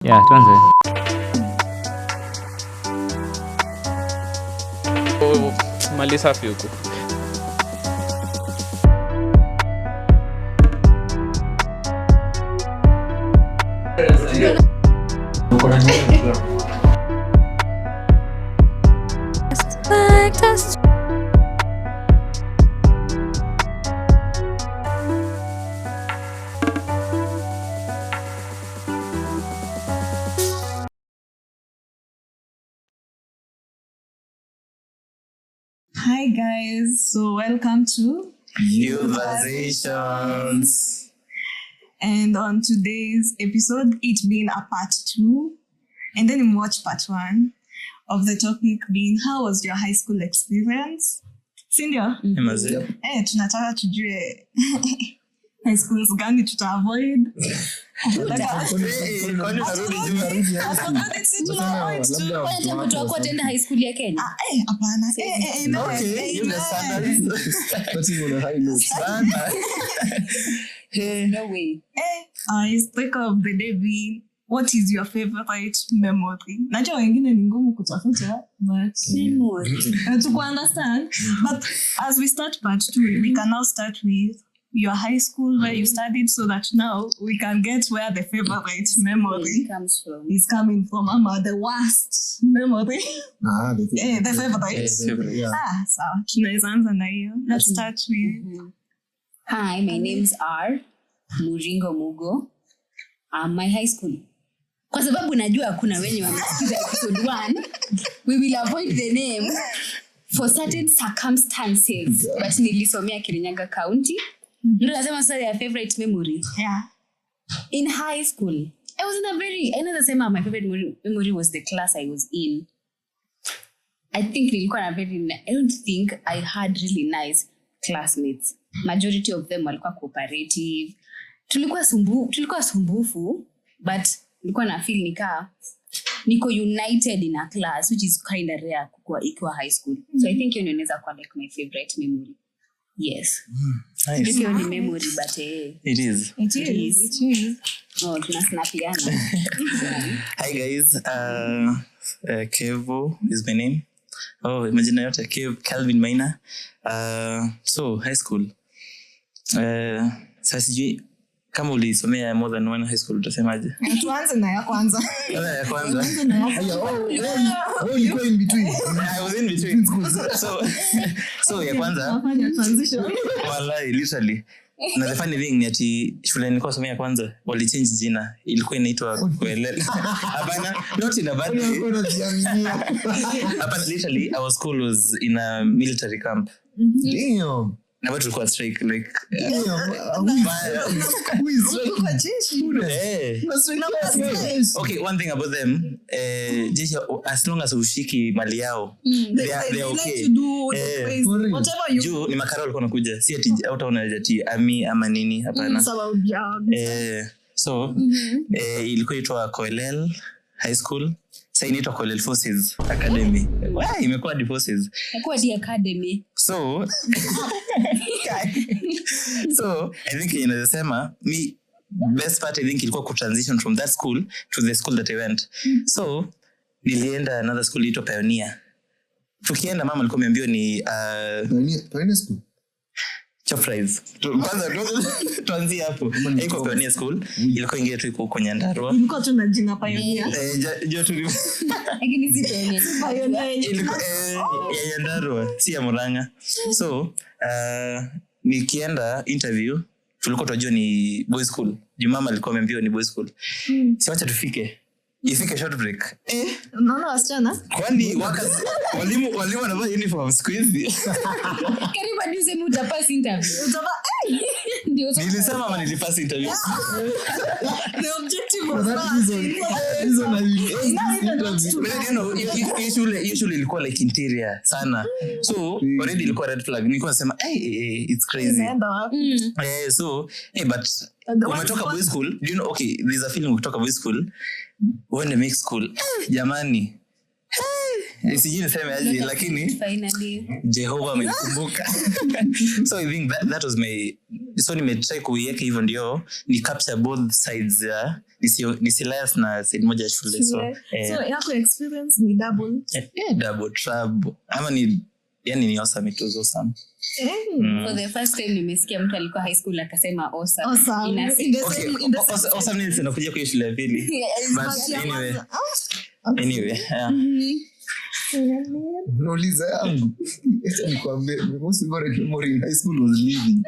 Yeah, tuanze. Mali safi huko. Hi guys, so welcome to Conversations. And on today's episode, it being a part 2, and then we watch part 1 of the topic being how was your high school experience? Sindio? Tunataka tujue high schools gani tuta avoid. Kuenda high school ya Kenya. Hapana. No way. I speak of the day being, what is your favorite memory? Najua wengine ni ngumu kutafuta, but to understand. But as we start part 2, we can now start with your high school where you studied, so that now we can get where the favorite memory is coming from. The worst memory. The favorite. So tunaweza anza na hiyo. Let's start with. Hi, my name's R. Muringo Mugo. My high school. Kwa sababu najua kuna wenye wamesikiza episode 1, we will avoid the name for certain circumstances. But nilisomea Kirinyaga County. Ndio nasema sasa ya favorite memory. Yeah. In high school, I was in a very, I know the same, my favorite memory was the class I was in. I think I don't think I had really nice classmates. Majority of them walikuwa cooperative. Tulikuwa sumbufu, but nilikuwa na feel niko united in a class, which is kind of rare kwa high school. So I think inaweza kuwa like my favorite memory. Yes. Nice. It's only memory, but It is. Oh, tunasnapiana. Hi guys. Kevo is my name. Oh, imagine yote Calvin Maina. So high school. Sasa sijui kama ulisomea more than one high school utasemaje? Tuanze na ya kwanza. Ya kwanza. You in between. I was in between. So ya kwanza. Transition. Wallahi literally. Na the funny thing ni ati shule nilikuwa somea kwanza wali change jina, ilikuwa inaitwa Koelel. Hapana, not in a bad way. Hapana, literally our school was in a military camp. Damn. Na watu tulikuwa strike like okay, one thing about them, as long as ushiki mali yao, they are okay. Whatever you juu ni makara walikuwa nakuja, si ati utaona ati ami ama nini, hapana. So ilikuwa itwa Koelel High School. Sasa inaitwa Koelel Forces Academy. Imekuwa di Forces. Imekuwa di Academy. So I think inasema me best part I think ilikuwa ku transition from that school to the school that I went. So nilienda another school ito Pioneer. Tukienda mama alikuwa ameambiwa ni Pioneer school. Surprise. Kwanza tuanzie hapo. Iko Pioneer school. Ilikuwa ingia tu iko kwa Nyandarua. ilikuwa tu na jina Pioneer. Jo tu. Lakini si Pioneer. Ilikuwa Nyandarua, si ya Murang'a. So nikienda interview tulikuwa tunajua ni boys school. Mama alikuwa ameambiwa ni boys school. Si wacha tufike. Ifike short break. Unaona wasichana? Kwani walimu wanavaa uniform siku hizi. Karibu hadi useme utapass interview. Ndio sasa. Nilisema ama nilipass interview. The objective was usually ilikuwa like interior sana. So already ilikuwa red flag. Nilikuwa nasema it's crazy. So but umetoka boys school, do you know, okay, there's a feeling ukitoka boys school when the mixed school, jamani, sijui niseme aje lakini Finally. Jehova amenikumbuka. So I think that was my, so nimetry kuiweka hivyo ndio ni capture both sides ya nisilayas na side moja ya shule. So yako experience ni double double trouble ama ni yani ni awesome, it was awesome. For the first time nimesikia mtu alikuwa high school akasema awesome. Awesome ni sinakuja kwa shule ya pili. But anyway Nauliza yangu. Nikwambie, most favorite memory in high school was leaving.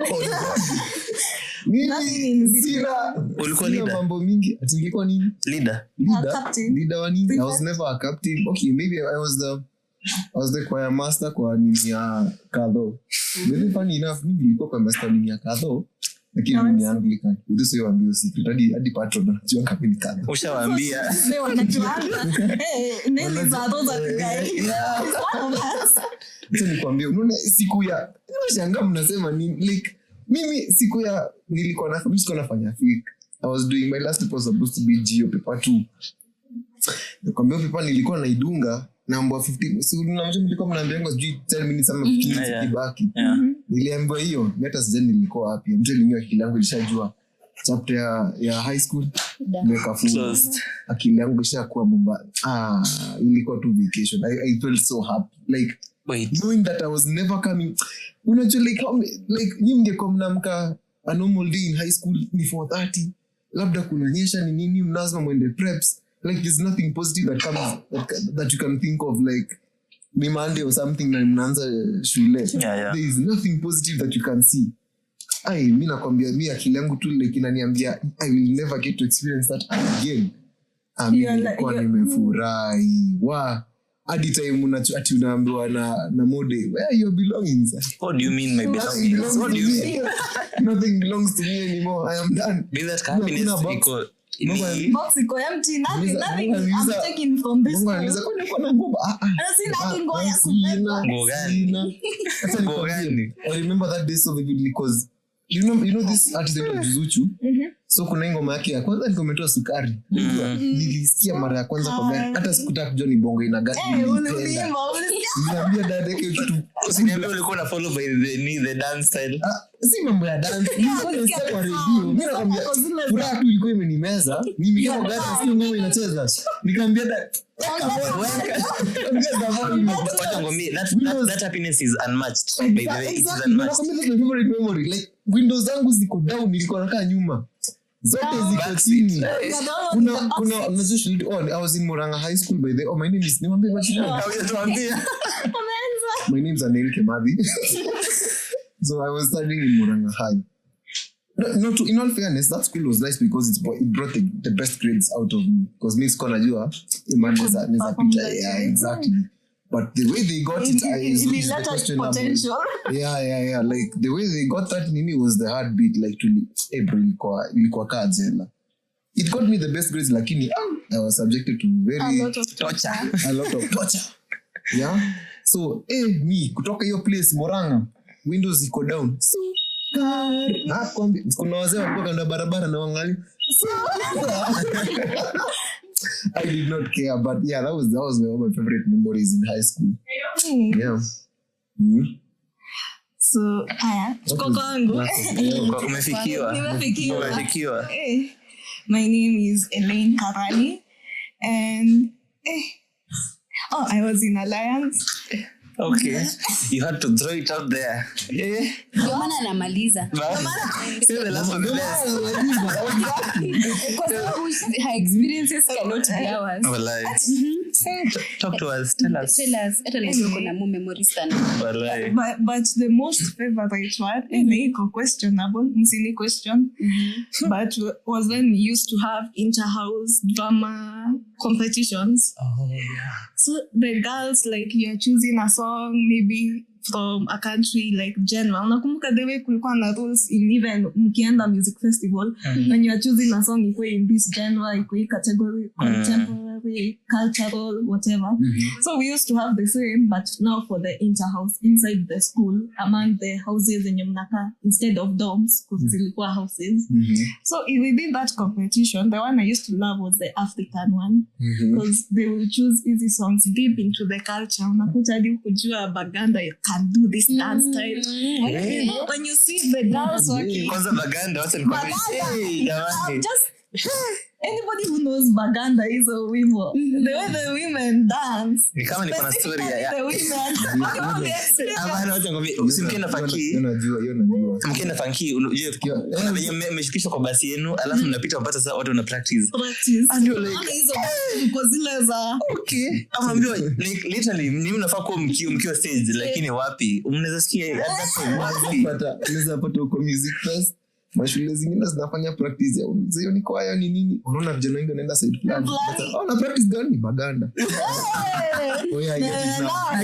Mimi sina ulikuwa leader. Mambo mingi. Ati nilikuwa nini? Leader Leader wa nini? I was never a captain. Okay, maybe I was the choir master kwa nini ya Kadho. Very funny enough, mimi nilikuwa kwa master nini ya Kadho. Lakini ni Anglican. Ndio sio ambio secret. Hadi patron anajua kama ni Kadho. Ushawaambia. Leo wanajuanga. Nini za doza guy. Sasa nikwambie, unaona siku ya unashangaa mnasema ni like mimi siku ya nilikuwa nafanya fake. I was doing my last paper was supposed to be geo paper 2. Nikwambia paper nilikuwa naidunga namba 15. Si unamjua nilikuwa mnaambianga sijui 10 minutes ama 15 minutes kibaki. Niliambiwa hiyo, hata sijui nilikuwa wapi. Mtu aliniwa akili yangu ilishajua chapter ya high school nimekafunga. Akili yangu ishakuwa bomba. Ilikuwa tu vacation. I felt so happy. Like knowing that I was never coming. Unajua like nyinyi mngekuwa mnamka a normal day in high school ni 4:30. Labda kunanyesha ni nini mnazima mwende preps. Like there's nothing positive that comes that you can think of like ni Monday or something na mnaanza shule. There is nothing positive that you can see. Mimi nakwambia mimi akili yangu tu like inaniambia I will never get to experience that again. Nilikuwa nimefurahi. Hadi time ati unaambiwa na mode where your belongings. What do you mean my belongings? What do you mean? Nothing belongs to me anymore. I am done. Be that happiness iko box iko empty, nothing I'm taking from this. Mungu anaweza kuna nguo. Nguo gani? I remember that day so vividly because you know this artist named Zuchu. So kuna ngoma yake ya kwanza nikometoa sukari. Nilisikia mara ya kwanza kwa gani hata sikutaka kujua ni bongo ina gani. Niambia dada yake kitu. Usiniambie ulikuwa na follow by the dance style. Si mambo ya dance. Nilisikia kwa radio. Mimi nakwambia furaha tu ilikuwa imenimeza. Mimi kama gari sio ngoma inacheza. Nikamwambia dada that happiness is unmatched. By the way, it is unmatched. My favorite memory. Like windows zangu ziko down, nilikuwa nakaa nyuma. Zote ziko chini. Kuna unajua I was in Murang'a High School by the way. My name is Nimwambie machina. My name is Anel Kemathi. So I was studying in Murang'a High. No, in all fairness, that school was nice because it brought the best grades out of me. Because me school najua imaneza pita. Yeah, exactly. But the way they got it, is the questionable. Yeah. Like the way they got that nini was the heartbeat. Like to April ilikuwa kajela. It got me the best grades, lakini I was subjected to a lot of torture. Yeah. So me kutoka hiyo place Murang'a, windows iko down. So kuna wazee walikuwa kando barabara na wangali. I did not care, but yeah, that was one of my favorite memories in high school. Yeah. So kokongo. Umefikiwa. My name is Elaine Karani and I was in Alliance. Okay. You had to throw it out there. Yeah. Ndio maana anamaliza. Say the last one the best. Because her experiences cannot be ours. Wallahi. Talk to us. Tell us. Hata leo kuna memories sana. Wallahi. But the most favorite one, iko questionable, msini question. But was when we used to have inter-house drama competitions. Oh yeah. So the girls, like, you're choosing a song, maybe from a country like general. Unakumbuka the way kulikuwa na rules in even mkienda music festival when you are choosing a song iko in this genre, iko in category contemporary, cultural, whatever. So we used to have the same, but now for the interhouse inside the school among the houses in Yamnaka instead of dorms because zilikuwa houses. So within that competition, the one I used to love was the African one because they will choose easy songs deep into the culture. Unakuta hadi kujua Baganda you can do this dance style. When you see the girls working kwanza Baganda wacha nikwambie just anybody who knows Baganda is a wimbo. The way the women dance. Ni kama niko na story ya the women. Hapana, wacha nikwambie usimkenda funky. Unajua. Mkienda funky unajua mmeshukishwa kwa basi yenu alafu mnapita mpaka sasa watu wana practice. And you're like Hizo kwa zile za okay. Amambiwa like literally ni mnafaa kuwa mkiwa stage lakini wapi? Mnaweza sikia hata wapi? Unaweza pata uko music fest. Mashule zingine zinafanya practice ya hiyo ni kwaya ni nini? Unaona vijana wengi wanaenda side plan. Na practice gani? Baganda. Oh yeah, I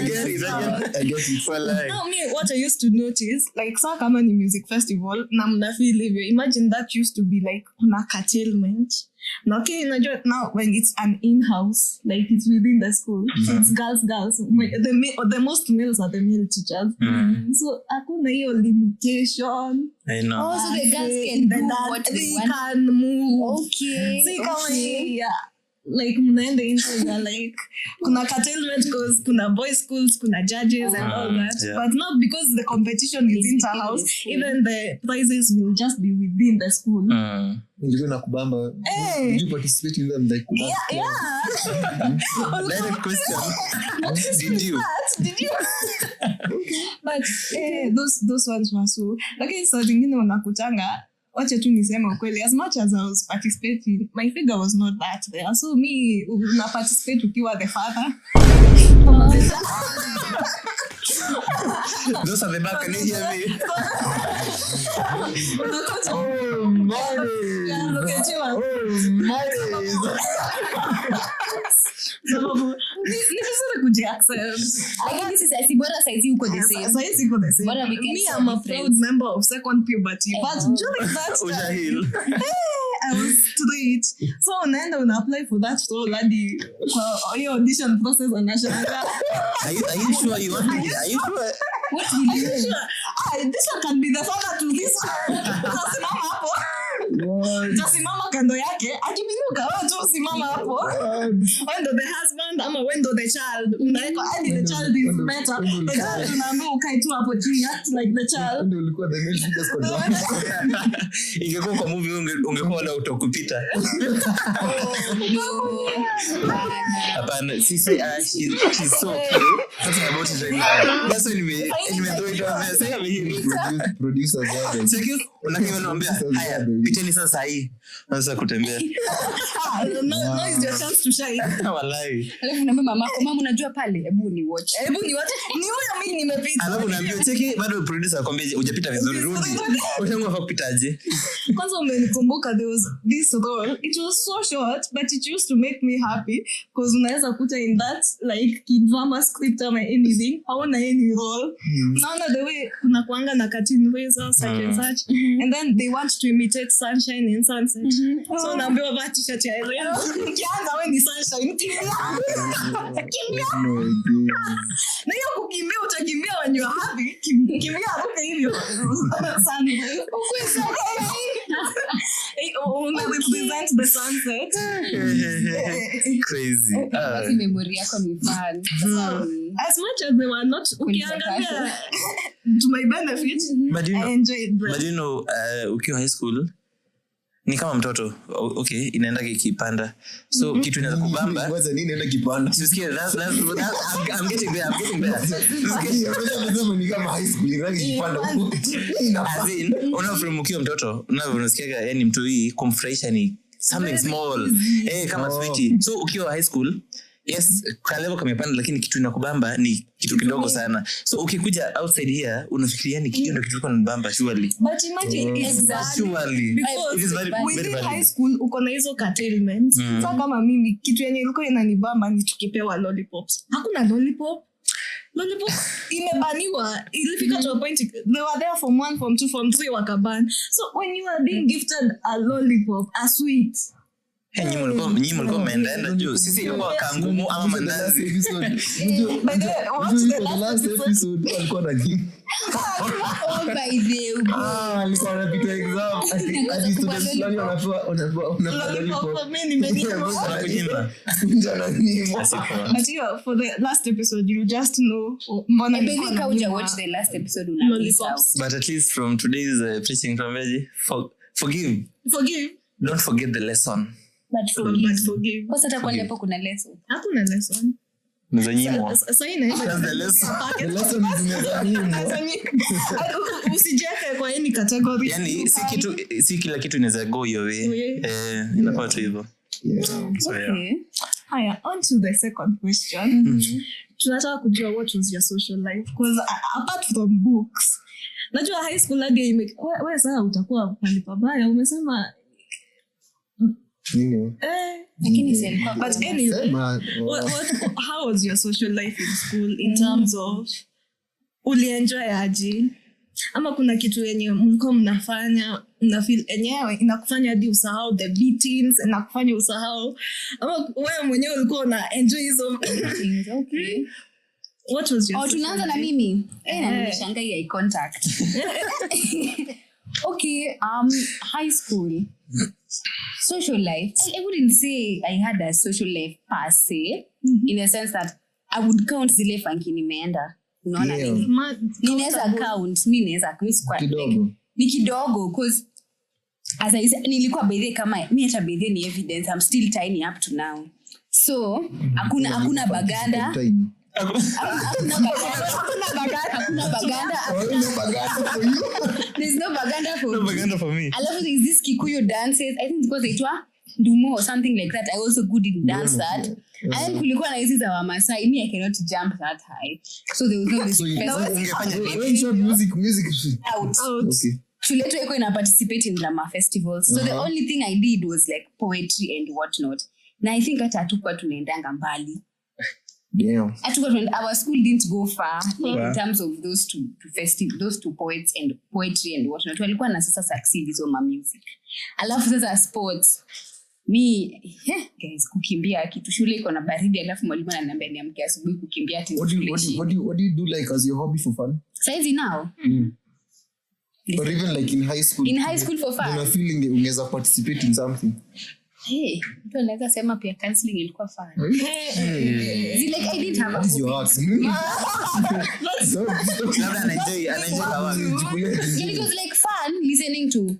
get it. Now me, what I used to notice, like saa kama ni music festival, na mna feel hivyo. Imagine that used to be like kuna curtailment. Now, okay, now when it's an in-house, like it's within the school, it's girls. The most males are the male teachers. So hakuna hiyo limitation. I know. Oh, so the girls can do what they want. Can move. Okay. See, kama like mnaenda into like kuna curtailment because kuna boys schools, kuna judges and all that. Yeah. But not because the competition is inter-house. Even the prizes will just be within the school. Ndio na kubamba. Did you participate in them like kubamba? Yeah. Direct question. Did you? But those ones were so. Lakini saa zingine wanakutanga wacha tu niseme ukweli, as much as I was participating, my figure was not that there. So me, una participate ukiwa the father. Those are the back, can you hear me? Me, I'm a proud member of second puberty, but during that time, I was straight. So unaenda una apply for that role hadi kwa hiyo audition process anashanga. Are you sure you want to? Are you sure? What will you do? This one can be the father to this one. Tasimama hapo. Tasimama kando yake. Akibinuka wewe tu simama hapo. When the husband ama when the child. Unaeka hadi the child is better. The child unaambiwa ukae tu hapo chini act like the child. Ndio ulikuwa the male figure squad. Ingekuwa kwa movie ungekuwa na utokupita. Hapana, sisi she's so cute. Talking about it right now. That's when we throw it out there. Say me Producers wao. check you. Unakiona haya piteni sasa hii. Sasa kutembea. No is your chance to shine. Wallahi. Alafu naambia mamako, mama unajua pale, hebu ni watch. Ni huyo mimi nimepita. Alafu unaambiwa cheki bado producer akwambia hujapita vizuri rudi. Utangu afa kupitaje? Kwanza umenikumbuka there was this role. It was so short but it used to make me happy because unaweza kuta in that like kid drama script or anything. Hauna any role. Naona the way kuna kuanga na cartoon razor such and such. And then they want to imitate sunshine and sunset. So naambiwa vaa t-shirt ya Ellen. Kianza wewe ni sunshine. Kimbia. Na hiyo kukimbia utakimbia when you are happy. Kimbia ruka hivyo. Sunset. Represent the sunset. Crazy. Basi memory yako ni fun. As much as they were not ukiangalia to my benefit, I enjoyed them. But you know, ukiwa high school ni kama mtoto. Okay, inaenda kipanda. So kitu inaanza kubamba. Kwanza nini inaenda kipanda? Sikia, I'm getting there. Ni kama high school inaenda kipanda. As in, from ukiwa mtoto, unasikia yani mtu hii kumfurahisha ni something small. Kama sweetie. So ukiwa high school, yes, kalevo kamepanda lakini kitu inakubamba ni kitu kidogo sana. So ukikuja outside here unafikiria ni kitu ndio kitu kwa nbamba surely. But imagine surely because it is very within very high school uko na hizo curtailment. So kama mimi kitu yenye ilikuwa inanibamba ni tukipewa lollipops. Hakuna lollipop. Lollipop imebaniwa. Ilifika to a point they were there from 1, from 2, from 3 wakaban. So when you are being gifted a lollipop, a sweet, nyinyi mlikuwa mnaenda juu. Sisi ilikuwa kangumu ama mandazi. by the way, what's the last episode? Walikuwa na game. Oh, by the way. Alikuwa anapita exam. Hadi students fulani wanapewa Lollipop for me nimenyimwa. Wanakunyima. Njana nyimwa. But yeah, for the last episode, you just know. Mbona I believe Kauja watched the last episode una miss out. lollipops. But at least from today's preaching from Veggie, forgive. Forgive, Don't forget the lesson. But but forgive. kwa sasa kwani hapo kuna lesson. Hakuna lesson. Mzanyimwa. Sasa ina That's the lesson. The lesson is nimezanyimwa. usijeke kwa any category. Yani si kila kitu inaweza go your way. Inafaa tu hivyo. So yeah. Okay. Haya, on to the second question. Tunataka kujua what was your social life, because apart from books, najua high school hadi wewe sasa utakuwa pale pabaya, umesema Nini? Lakini si alikuwa but anyway, Sema. how was your social life in school in terms of ulienjoy aje, ama kuna kitu yenye mlikuwa mnafanya mnafeel enyewe inakufanya hadi usahau the beatings, inakufanya usahau, ama wewe mwenyewe ulikuwa una enjoy hizo things. Okay. what was your social Tunaanza na life? mimi. Na nimeshangaa eye contact. Okay, high school. Social life. I wouldn't say I had a social life per se, in a sense that I would count zile funky nimeenda. Unaona Yeah. nini? Ninaweza count, mimi naweza squad Kidogo. ni kidogo cause as I said, nilikuwa bedhe kama mimi hata bedhe ni evidence I'm still tiny up to now. So hakuna baganda. Hakuna baganda. There's no baganda for No me. baganda for me. Alafu there's this Kikuyu dances. I think because itwa Ndumo or something like that. I also good in dance that. And then kulikuwa na hizi za Wamasai. Me, I cannot jump that high. So there was no this Music. out. Okay. Shule yetu iko ina participate in drama festivals. So the only thing I did was like poetry and whatnot. Na I think hata hatukuwa tunaendanga mbali. Damn. Our school didn't go far in terms of those two poets and poetry and whatnot. Walikuwa na sasa succeed hizo ma music. Alafu sasa sports. Guys, kukimbia kitu shule iko na baridi, alafu mwalimu ananiambia niamke asubuhi kukimbia ati. What do you do like as your hobby for fun? Saizi now. Or even like in high school? In high school for fun. Una feeling ungeza participate in something? Hey, mtu anaweza sema pia counseling ilikuwa fun. Like I didn't have a What is hobby. your ask? Labda anaenjoy Yeah, it was like fun listening to.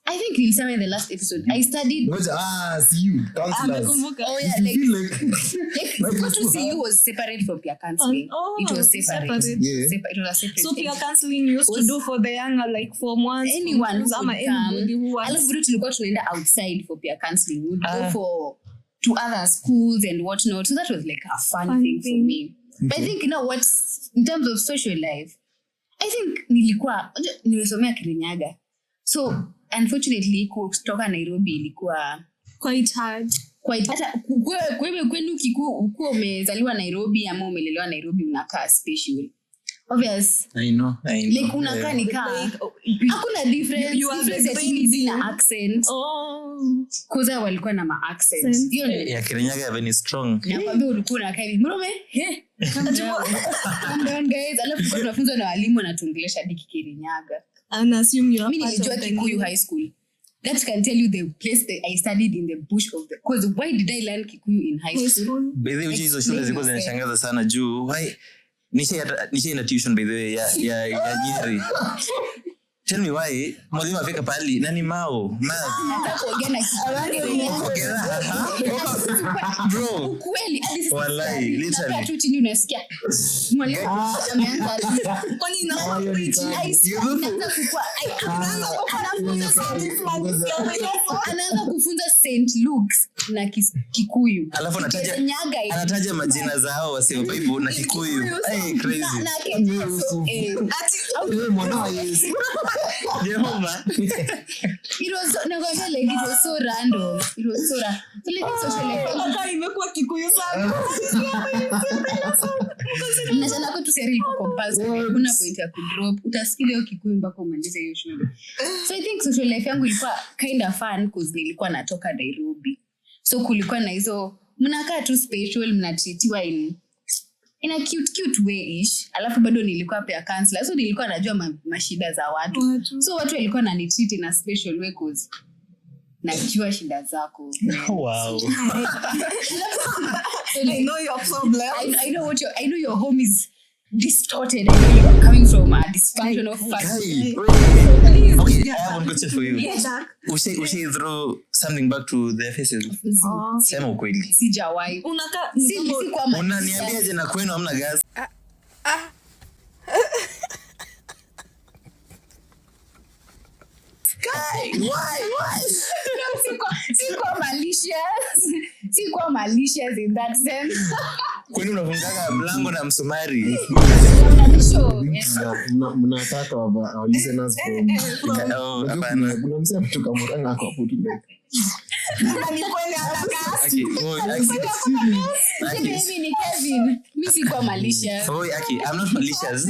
I think nilisema in the last episode I studied. See you, counselors. Oh yeah, You like feel like what to see you was separate from peer counseling. Oh, It was separate. Yeah. It was a separate. So thing. peer counseling you used to do for the younger, like Form 1, Anyone who ama would come. anybody who Alafu wants. vitu tulikuwa tunaenda outside for peer counseling. We would go to other schools and whatnot. So that was like a fun thing for me. But I think what in terms of social life, I think nimesomea Kirinyaga. So unfortunately kutoka Nairobi ilikuwa Quite hard. hata kwenu ukiwa umezaliwa Nairobi ama umelelewa Nairobi unakaa special. Obvious. I know. Like unakaa nikaa hakuna difference. You are Difference the ya chini na accent. Oh. Kuza walikuwa na ma accent. Hiyo ni ya Kirinyaga very strong. nakwambia ulikuwa unakaa hivi. Mrome, calm down guys. Alafu tunafunzwa na walimu wanatuongelesha hadi Kirinyaga. And assume you are Mimi part nilijua of the Kikuyu High School. That can tell you the place that I studied in the bush of the. Because why did I learn Kikuyu in high school? By the way, hizo shule zilikuwa zinashangaza sana juu. Why? Nishaenda tuition by the way ya Nyeri. Tell me why mwalimu afika pali nani Mao Hata kuongea na bro ukweli hadi sasa. Wallahi, literally. Unakaa tu chini unasikia mwalimu ameanza Kwani inaanza preaching? anaanza kufunza St. Luke's na Kikuyu. Alafu Kirinyaga anataja majina zao wasio Bible na Kikuyu. Hey, crazy. Jehova. It was nakwambia like it was so random. It was so random. So like social life. Kaka imekuwa Kikuyu sana. Nasema kwa tu tertiary iko compulsory. Kuna point ya kudrop. Utasikia hiyo Kikuyu mpaka umalize hiyo shule. So I think social life yangu ilikuwa kind of fun because nilikuwa natoka Nairobi. So kulikuwa na hizo mnakaa tu special, mnatreatiwa in a cute way-ish. Alafu bado nilikuwa pia counselor. So nilikuwa najua mashida za watu. So watu walikuwa wananitreat in a special way cause najua shida zako. Wow. I know your problem. I know your home is distorted. I know you are coming from a dysfunctional family. Okay, I have one question for you. Yes. Ushi throw something back to their faces. Sema ukweli. Sijawahi. Unaka Si kwa Unaniambiaje na kwenu hamna gas? Why? Sikuwa malicious in that sense. Kwani unafungaga mlango na msumari? Mnataka our listeners from Hapana. kuna msema kutoka Murang'a kwa putu like ni kweli anaka. Mimi ni Kevin. Mimi sikuwa malicious. I'm not malicious.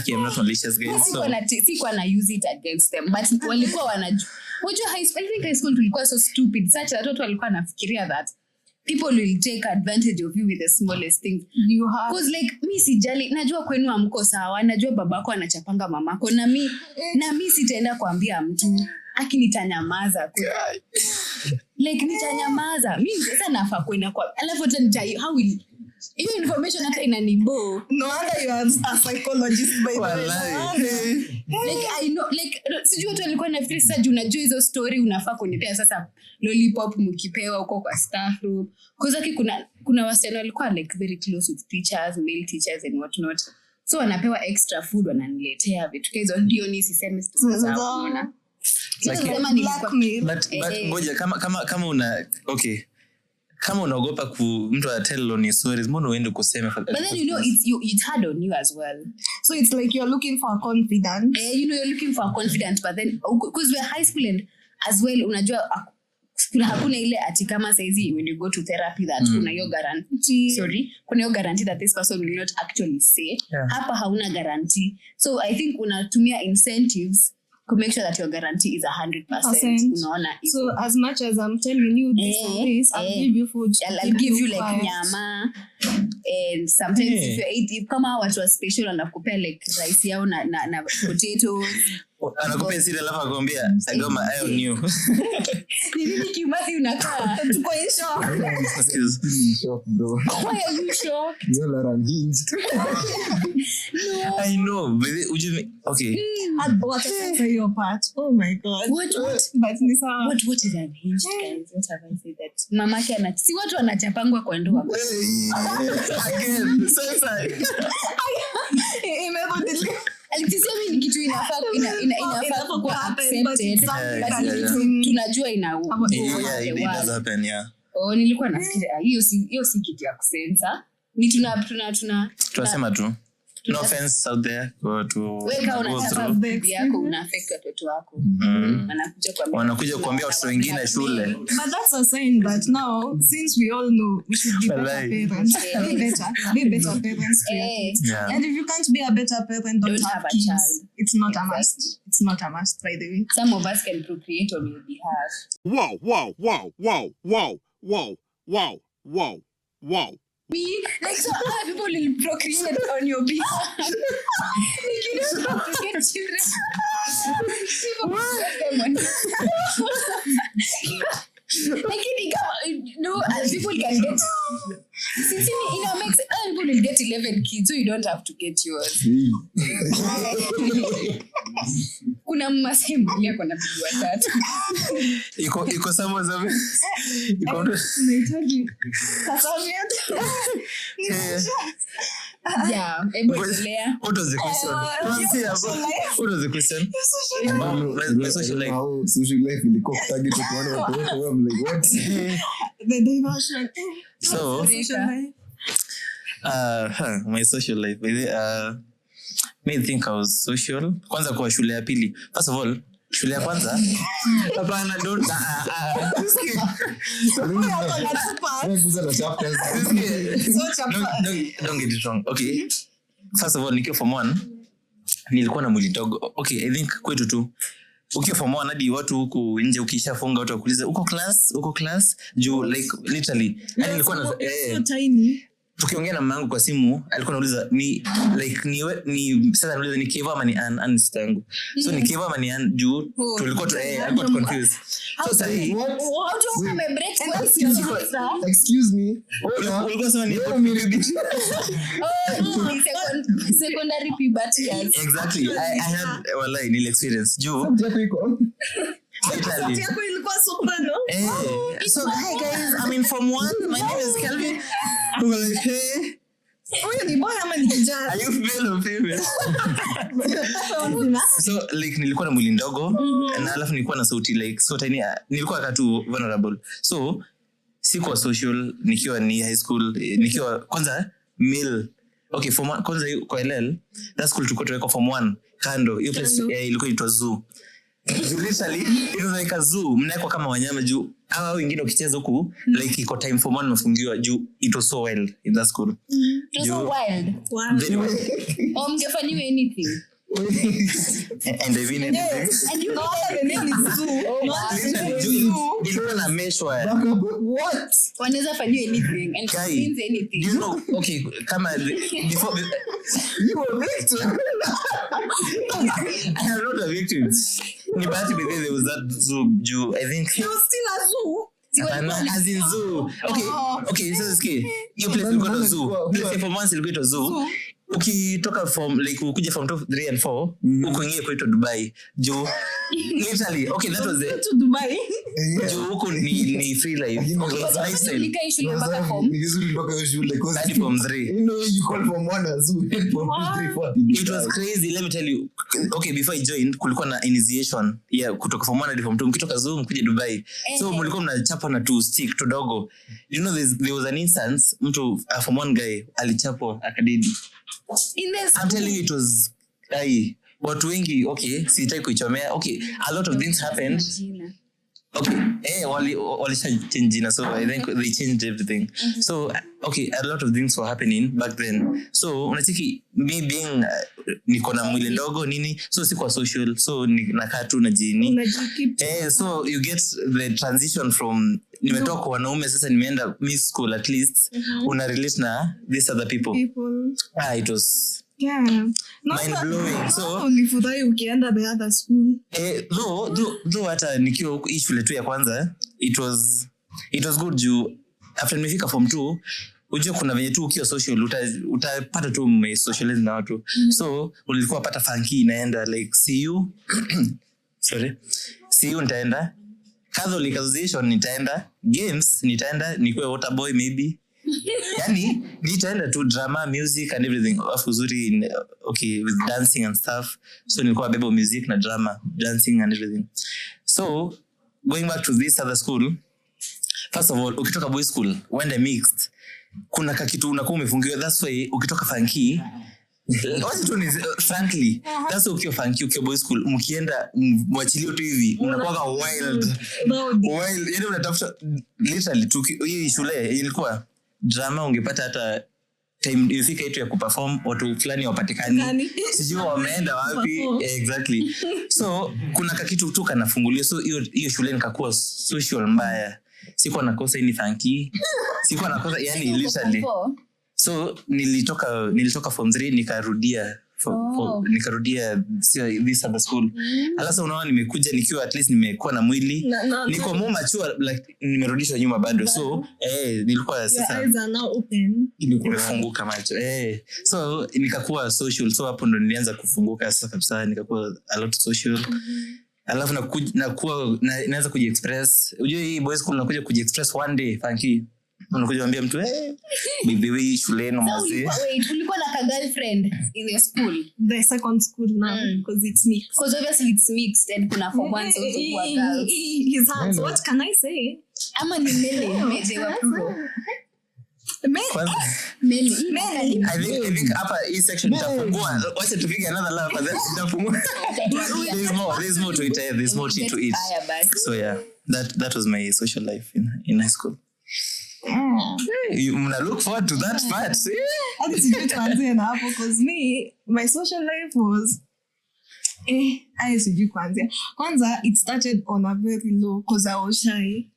I'm not malicious, guys. So Sikuwa na use it against them, but walikuwa wanajua. I think high school tulikuwa so stupid such that watu walikuwa nafikiria that people will take advantage of you with the smallest things. You have because like mi sijali, najua kwenu amko sawa, najua babako anachapanga mamako na mi sitaenda kuambia mtu akinitanyamaza like nitanyamaza mimi sasa nafaa kwenda kwa alafu hata how will hiyo information hata inanibo. no wonder you are a psychologist by the way. Like I know like sijui watu walikuwa nafikiri sasa juu unajua hizo story unafaa kunipea sasa lollipop mkipewa huko kwa staff room because kuna wasichana walikuwa like very close with teachers, male teachers and what not, so wanapewa extra food wananiletea vitu hizo ndio ni sisemi stories zao unaona. But ngoja kama una kama unaogopa mtu atell on stories mbona uende kusema but then you know it's hard on you as well, so it's like you're looking for confidence. You're looking for confidence but then because we're high school and as well unajua hakuna ile ati kama saizi when you go to therapy that kuna hiyo guarantee kuna hiyo guarantee that this person will not actually say hapa hauna guarantee, so I think unatumia incentives to make sure that your guarantee is 100%. Unaona, so as much as I'm telling you this, I'll give you food. I'll give you like nyama and sometimes if kama watu wa special wanakupea like rice yao na potatoes anakupea siri alafu akwambia agoma I knew ni nini kimasi unakaa tuko in shock bro. Why are you shocked? You're unhinged. No, I know but okay what is your part? Oh my god, what but ni sawa. What is unhinged, guys? What have I said that mamake si watu wanachapangwa kwa ndoa again sasa Imebadilika. Alisema ni kitu inafaa kuwa accepted but tunajua it does happen nilikuwa nafikiria hiyo si kitu ya kusensa ni tunasema tu no offense out there to weka unataka bibi yako una affect watoto wako wanakuja kuambia watoto wengine shule, but that's a sign that now since we all know we should be better parents. Be better parents and if you can't be a better parent don't have a child. It's not a must. It's not a must, by the way. Some of us can procreate on your behalf. Wow. Me, like so other people will procreate on your behalf. Like you don't have to get children. People procreate them on like people can get since makes other people will get 11 kids so you don't have to get yours. Kuna mmasemu yako na bibi watatu. Iko sawa zabe. Iko Nahitaji kasavia. Yeah, endelea. What was the question? What was the question? My social life. How social life ilikuwa target one watu wote I'm like what? The diversion. So my social life made think I was social kwanza kwa shule ya pili. First of all shule ya kwanza hapana don't get it wrong. Okay, first of all nikiwa form 1 nilikuwa na mwili dogo. Okay, I think kwetu tu ukiwa form 1 hadi watu huku nje ukishafunga watu wakuuliza uko class juu like literally hadi nilikuwa na so tiny. Tukiongea na mamangu kwa simu alikuwa anauliza ni sasa anauliza ni Kevo ama ni Ann stangu. So ni Kevo ama ni Ann juu tulikuwa alikuwa confused. So sasa excuse me. ulikuwa sema ni secondary puberty years. exactly. I had wallahi nil experience juu literally. Yako ilikuwa super no. So hi guys, I'm in form 1. My name is Kelvin. We were like, hey, Huyu ni boy ama ni kijana? are you male or female? So like nilikuwa na mwili ndogo na alafu nilikuwa na sauti like so tiny, nilikuwa katu vulnerable. So sikuwa social nikiwa ni high school, nikiwa kwanza male. Okay, form 1 kwanza kwa LL, that school tulikuwa tuweka form 1 kando. Hiyo place ilikuwa inaitwa zoo. Literally it was like a zoo, mnaekwa kama wanyama juu hawa wengine ukicheza huku like iko time for 1 mafungiwa juu it was so wild in that school. It was so wild. Mngefanyiwa anything. And I mean anything. And you know The name is Zoo. Ilikuwa na mesh wire. What? wanaweza fanyiwa anything and Guy, it means anything. do you know, okay, kama before You were victim. I am not a victim. Ni bahati because there was that zoo juu I think He was still a zoo. as in zoo. Okay, so it's okay. Your place will go to zoo. Place for months will go to zoo. Ukitoka from like ukuja from 2, 3 and 4 ukoingia kwetu Dubai juu literally okay that was it To Dubai. juu huko ni free life okay lifestyle Ulika shule mpaka form. Ni vizuri mpaka shule cause hadi form 3 you know you call from 1 as well from 3 4. it was crazy. Let me tell you, okay, before I joined kulikuwa na initiation kutoka form 1 hadi form 2 mkitoka zoo mkuje Dubai so mlikuwa mnachapa na tu stick tudogo. You know there was an instance mtu form 1 guy alichapwa akadidi. In this I'm telling you it was watu wengi okay sitaki kuichomea okay a lot of things happened okay wali change jina so I think they changed everything so okay a lot of things were happening back then so unachiki me being niko na mwili ndogo nini so sikuwa social so nakaa tu na jini so you get the transition from nimetoka kwa wanaume sasa nimeenda miss school at least una relate na these other people. It was mind blowing so ulifurahi ukienda the other school though hata nikiwa hii shule tu ya kwanza it was good juu after nimefika form 2 unajua kuna venye tu ukiwa social utapata tu socialize na watu so ulikuwa pata funky inaenda like see you nitaenda Catholic Association nitaenda games nitaenda nikuwe water boy maybe yani nitaenda tu drama music and everything afu uzuri okay with dancing and stuff so nilikuwa bebo music na drama dancing and everything so going back to this other school first of all ukitoka boy school when they mixed kuna kakitu unakuwa umefungiwa that's why ukitoka funky what's tu ni frankly that's why ukiwa funky ukiwa boy school mkienda mwachilio tu hivi unakuwa wild yani unatafuta literally hii shule ilikuwa drama ungepata hata time ifika yetu ya kuperform watu fulani wapatikani sijui wameenda wapi exactly so kuna kakitu tu kanafungulia so hiyo shule nikakuwa social mbaya sikuwa nakosa ini funky sikuwa nakosa yani literally so nilitoka form 3 nikarudia this other school alasa unaona nimekuja nikiwa at least nimekuwa na mwili niko more mature like nimerudishwa nyuma bado so nilikuwa sasa nimefunguka macho so nikakuwa social so hapo ndo nilianza kufunguka sasa kabisa nikakuwa a lot social alafu naanza kujiexpress unajua hii boys school nakuja kujiexpress one day funky unakuja mwambia mtu bibi shuleni mzee ulikuwa na ka girlfriend in the school the second school now because it's mixed because obviously it's mixed and kuna for one so kwa girls his hands what can I say ama ni mele they were pro mele I think hapa hii section itafungua wacha tupige another lap and then itafungua there's more to it there's more to it so yeah that was my social life in high school. You mna look forward to that part. Hadi sijui tuanzie na hapo cause me my social life was sijui kuanzia. Kwanza it started on a very low cause I was shy.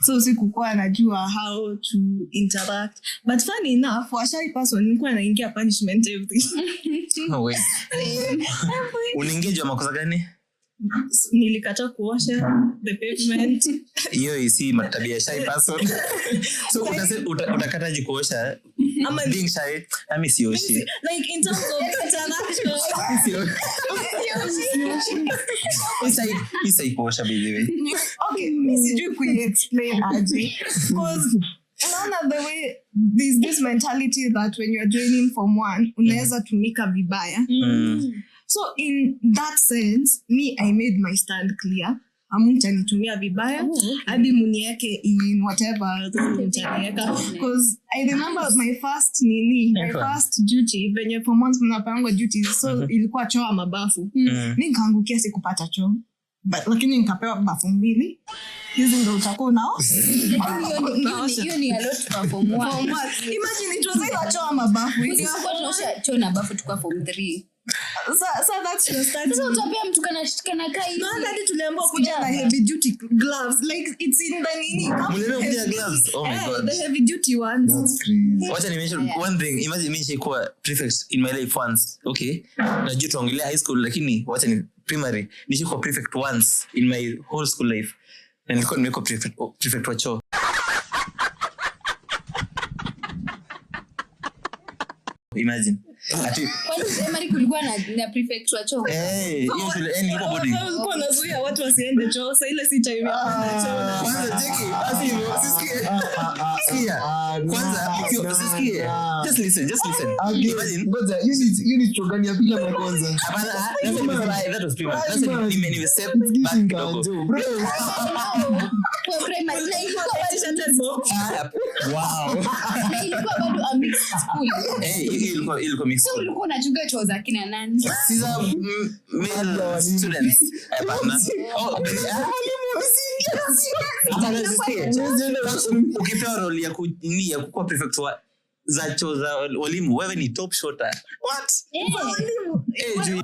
So sikukuwa najua how to interact. But funny enough, for a shy person, nilikuwa naingia punishment everything. No way. Unaingia makosa gani? Nilikata kuosha the pavement. Hiyo si matabia shy person. So utakataje kuosha? Being shy, I sioshi. Like in terms of interaction. Isa kuosha by the way. Okay, sijui kuexplain aje. Because none of the way there's this mentality that when you're joining Form 1, unaweza tumika vibaya. So in that sense, me, I made my stand clear. Amutanitumia vibaya. Hadi munieke in whatever mtanieka. Because I remember my first duty, venye Form 1 mnapangwa duties, so ilikuwa choo ama bafu. Mi nikaangukia sikupata choo. Lakini nikapewa bafu 2. Hizi ndo utakuwa nao. Hiyo ni a lot for Form 1. Imagine it was either choo ama bafu. Tulikuwa tunaosha choo na bafu tukua Form 3. So that's your start. Sasa utapea mtu kana kai. No, hadi tuliambiwa kuja na heavy duty gloves. Like it's in the nini. Mliambiwa gloves. Oh my god. The heavy duty ones. That's crazy. Wacha ni mention one thing. Imagine mimi nilikuwa prefect in my life once. Okay. Najua tuongelea high school lakini wacha ni primary. Nilikuwa prefect once in my whole school life. Na nilikuwa prefect wa choo. Imagine. Kwani primary kulikuwa na prefect wa choo? Hiyo shule nilikuwa boarding. Ulikuwa unazuia watu wasiende choo. Sasa ile si time ya choo. Kwanza cheki, asivyo sisikie. Sikia. Kwanza sisikie. Just listen. Imagine. Ngoja, you need choo gani ya pili ama kwanza? That was primary. That's when step back kidogo. Bro. Kwa primary na Wow. ilikuwa bado a mixed school. Ilikuwa mixed So school. ulikuwa unachunga choo za kina nani? Sisa male students. Hapana. Ukipewa role ya kukuwa prefect za choo za walimu, wewe ni top shotter. What? Juu.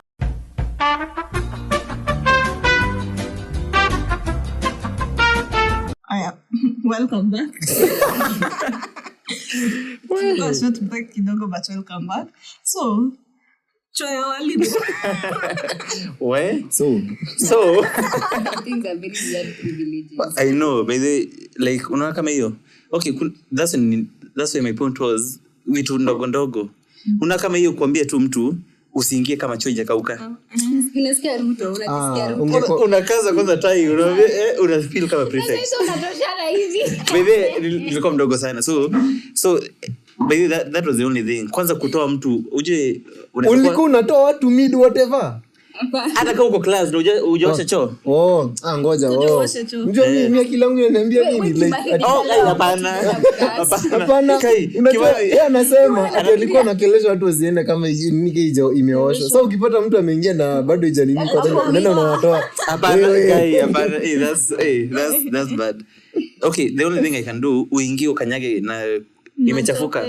Welcome back. Short break kidogo, but welcome back. So, choya walimu. Where? So Things are very weird privileges. I know, by the like unaona kama hiyo. Okay, that's where my point was. Vitu ndogo. Unaona kama hiyo kuambia tu mtu usiingie kama choo ijakauka. Unasikia Ruto, unasikia Unakaza kwanza tai, una feel kama prefect. Sasa unatoshana hivi. Baby nilikuwa mdogo sana. So baby that was the only thing. Kwanza kutoa mtu uje ulikuwa unatoa watu mid whatever. Hata kama uko class ndio hujaosha choo. Ngoja. Unajua mimi akili yangu inaniambia nini like hapana. Unajua yeye anasema alikuwa anakelesha watu wasiende kama nike hiyo imeoshwa. Sasa ukipata mtu ameingia na bado ijanini kwa tena unaenda unawatoa. Hapana. That's bad. Okay, the only thing I can do uingie ukanyage na imechafuka.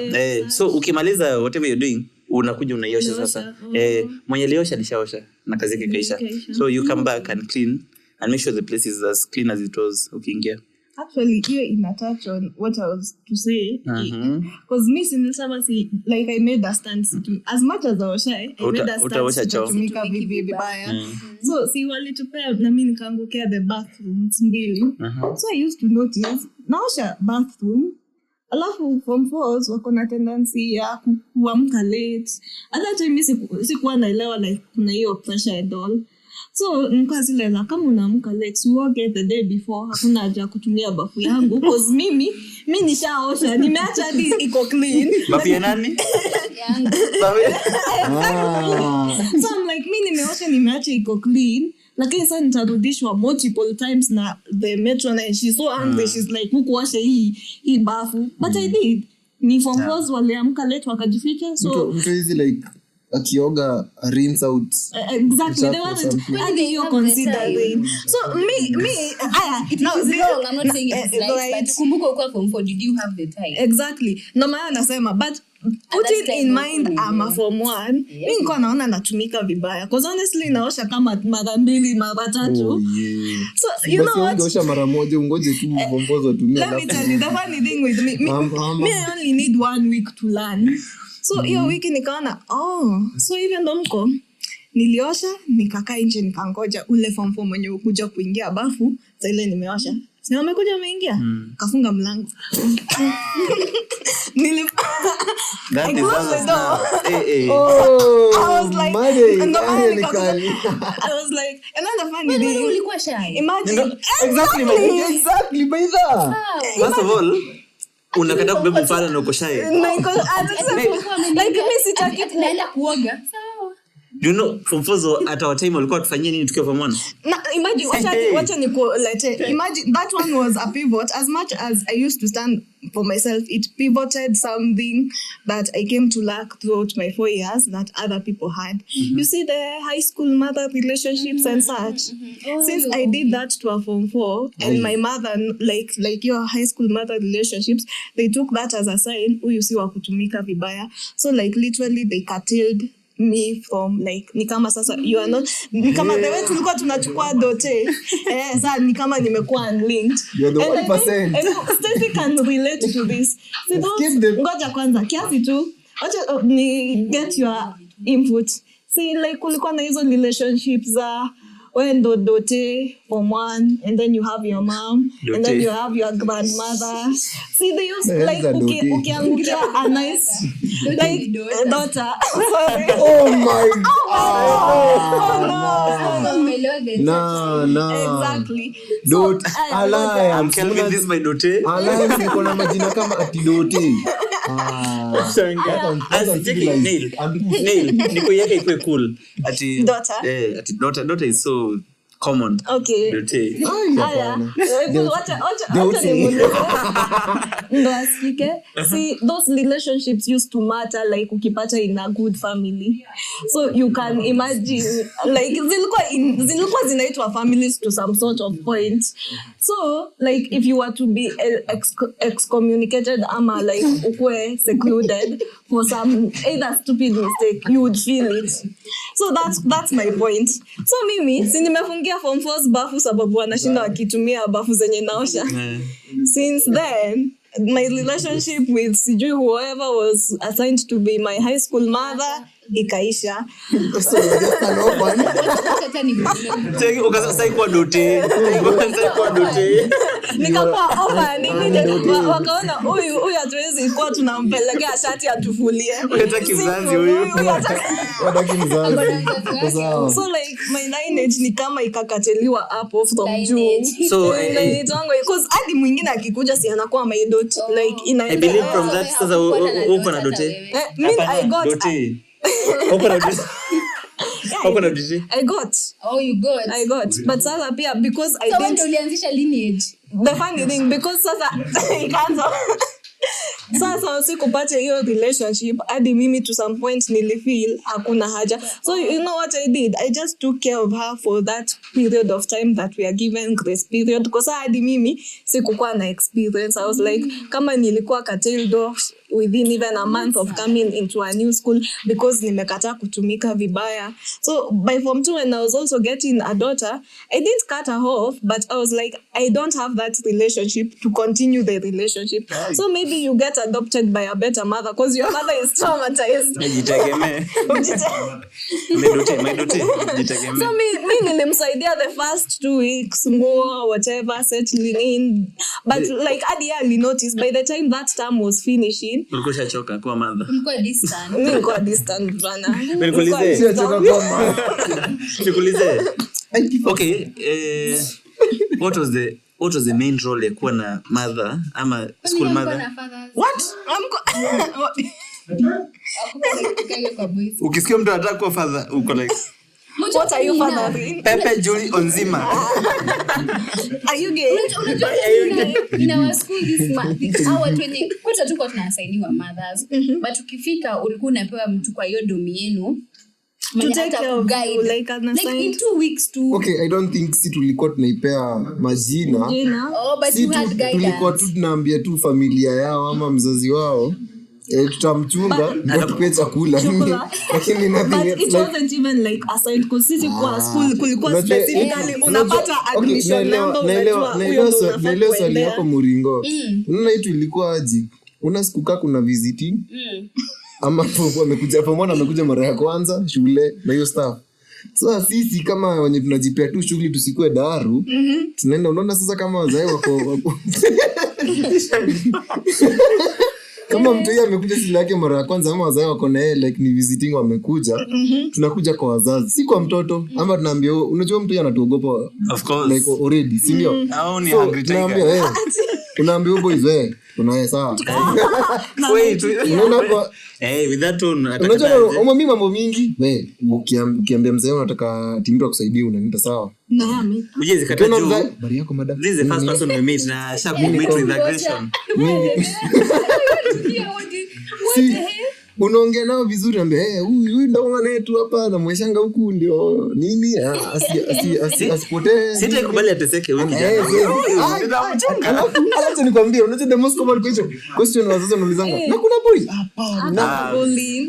So ukimaliza whatever you're doing unakuja unaiosha sasa. Mwenye liosha alishaosha na kazi yake kaisha. So you come back and clean and make sure the place is as clean as it was ukiingia. Actually, here in a touch on what I was to say. Because me since like I made a stance to, as much as I was shy, I made a stance to make a vibaya. So see walitupea na mimi nikaangukia the bathrooms 2. So I used to notice naosha bathroom. Alafu Form 4s wako na tendency ya kuamka late. Hata time sikuwa naelewa like kuna hiyo pressure and all. So nilikuwa zile kama unaamka late, you walk the day before, hakuna haja kutumia bafu yangu because mimi nishaosha, nimeacha hadi iko clean. Bafu ya nani? Yangu. So I'm like mimi nimeosha nimeacha iko clean. Lakini sasa nitarudishwa multiple times na the matron and she's so angry. She's like hukuosha hii bafu. But I did. Ni Form 4s waliamka late wakajificha. So mtu hizi like akioga rinse out exactly they weren't and you considering so me It is wrong. I'm not saying it's right, but kumbuka uko form 4, did you have the time? exactly no maana nasema but put it in mind ama form 1 mimi niko naona natumika vibaya because honestly naosha kama mara 2 mara 3 so you know what ungeosha mara moja ungoje tu vombozo tumia let me tell you the funny thing with me I only need 1 week to learn so hiyo wiki nikaona so even though mko niliosha nikakaa nje nikangoja ule form 4 mwenye ukuja kuingia bafu za ile nimeosha si amekuja ameingia kafunga mlango That is I was like another funny thing Ulikuwa shy. imagine exactly by that first of all unakata kubeba mfano na uko shy like mimi sitaki Naenda kuoga. Sawa. you know from Fozo at our time walikuwa tufanyie nini tukiwa form 1 imagine wacha nikulete imagine that one was a pivot as much as I used to stand for myself it pivoted something that I came to lack throughout my 4 years that other people had you see the high school mother relationships and such since I did that to a form 4 and my mother like your high school mother relationships they took that as a sign huyu si wa kutumika vibaya so like literally they curtailed me from like ni kama sasa you are not ni kama the way tulikuwa tunachukua dote sasa ni kama nimekuwa unlinked you're the 1% and Stacy can relate to this ngoja kwanza kiasi tu acha ni get your input see like kulikuwa na hizo relationships za when dote from 1 and then you have your mom and then you have your grandmother see they use like ukiangukia a nice like daughter sorry oh my no exactly dot alliance I'm Kelvin this my dote alliance iko na majina kama atidote nail niko yake iko cool ati daughter daughter is so common okay dote wacha ndo asikike see those relationships used to matter like ukipata in a good family so you can imagine like zilikuwa zinaitwa families to some sort of point so like if you were to be excommunicated ama like ukwe secluded for some either stupid mistake you would feel it so that's my point so mimi si nimefungia form 4 bafu sababu wanashinda wakitumia bafu zenye naosha since then my relationship with sijui whoever was assigned to be my high school mother ikaisha so just an open take ukasasa kwa dote nikakuwa over wakaona huyu hatuwezi kuwa tunampelekea shati atufulie hata kizazi huyu wadaki mzazi so like my lineage ni kama ikakateliwa hapo from juu so because hadi mwingine akikuja si anakuwa my dot like I believe from that sasa uko na dote I got dote uko na dote uko na dote I got but sasa pia because I didn't so ulianzisha lineage the funny thing because sasa ikaanza sasa sikupata hiyo relationship hadi mimi to some point nilifeel hakuna haja so you know what I did I just took care of her for that period of time that we are given grace period because hadi mimi sikukuwa na experience I was like kama nilikuwa curtailed off within even a month of coming into a new school because nimekataa kutumika vibaya so by form 2 when I was also getting a daughter I didn't cut her off but I was like I don't have that relationship to continue the relationship so maybe you get adopted by a better mother because your mother is traumatized jitegemee medote jitegemee so me nilimsaidia the first 2 weeks nguo whatever settling in but like hadi I noticed by the time that term was finishing ulikuwa shachoka kwa mother nilikuwa distant bana nikuulize okay what was the main role ya kuwa na mother ama school mother what ukisikia mtu anataka kuwa father uko like What are you fathering? Pepe Julie Onzima. Are you gay? In our school this month our wenye kwetu tuko tunaassigniwa mothers but ukifika ulikuwa unapewa mtu kwa hiyo domi yenu To take care of you, like in 2 weeks too. Okay, I don't think si tulikuwa tunaipea majina. But Si you had tulikuwa guidance. tu tunaambia tu familia yao ama mzazi wao tutamchunga ndio tupe chakula. Lakini But it wasn't even like assigned because sisi kwa school kulikuwa specifically unapata admission number unajua huyo ndo unafaa naelewa swali kuendea. yako Muringo. Unaona hitu ilikuwa aje? Una sikukaa kuna visiting? Ama amekuja mara ya kwanza shule na hiyo staff. Sasa sisi kama wenye tunajipea tu shughuli tusikue daru, tunaenda unaona sasa kama wazee wako kama mtu yeye amekuja shule yake mara ya kwanza ama wazee wako na yeye like ni visiting wamekuja, tunakuja kwa wazazi, si kwa mtoto. Ama tunaambia unajua mtu yeye anatuogopa Of course. like already, si ndio? Hao ni So, hungry tiger. tunaambia boys wewe tunaye sawa. Wait. Unaona kwa With that tone unajua mimi mambo mingi wewe ukiambia mzee unataka timu kusaidia unaniita sawa. Uje zikata juu. Bari yako madam. This is the first person we meet na shabu meet with aggression. Si unaongea nao vizuri ambia huyu ndo mwana wetu hapa na mweshanga huku ndio nini asipotee. Sitakubali ateseke wiki Alafu nikwambie unajua the most common question wazazi wanaulizanga na kuna boys hapana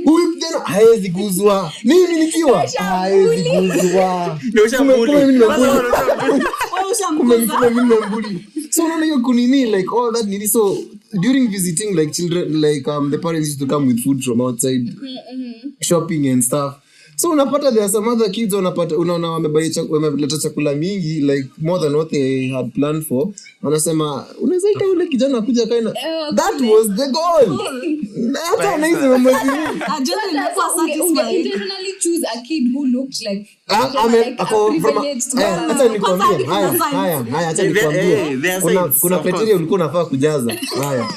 huyu kijana haezi guzwa mimi nikiwa haezi guzwa ndio shambuli so unaona hiyo kunini like all that nini. So during visiting like children like the parents used to come with food from outside shopping and stuff. So unapata there are some other kids unapata unaona wameleta chakula mingi like more than what they had planned for. Wanasema unaweza ita ule kijana kuja kaina. That was the goal. Hata unaizi mambo hivi. Intentionally choose a kid who looked like acha nikwambie haya acha nikwambie kuna criteria ulikuwa unafaa kujaza. Haya,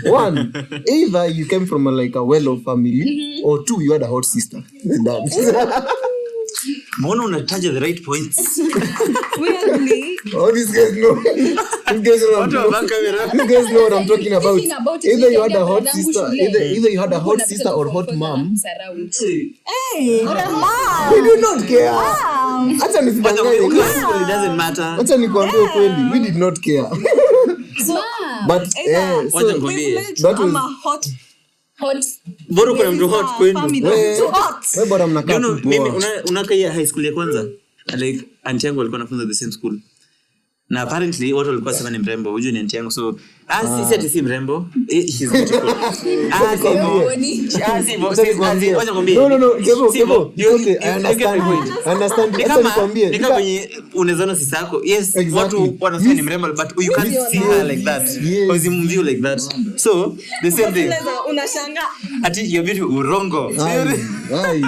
1, either you came from a well-off family or 2, you had a hot sister. Mbona unataja the right points? Weirdly, These guys know. These guys know what I'm talking about. Either you had a hot sister, either you had a hot sister or hot mom. We do not care. Acha nisidanganye. It doesn't matter. Acha nikwambie ukweli, we did not care. But Wacha ngombe. that I'm was a hot Bora kuna mtu hot kwenu. family. Too hot. wewe bora mnakaa tu Mimi poa. unakaa high school ya kwanza. Like auntie yangu alikuwa anafunza the same school. Na apparently watu walikuwa sema ni mrembo, hujui ni auntie yangu. So sisi ati si mrembo. She's beautiful. Wacha ngombe. No, Kevo. Okay, I understand. Ni Acha nikwambie. kama kwenye unawezaona sisi yako. Yes, Exactly. watu wanasema ni mrembo but you can't see her like that. Because you view like that. So the same thing. Unashangaa. Ati you're beautiful urongo. Ai.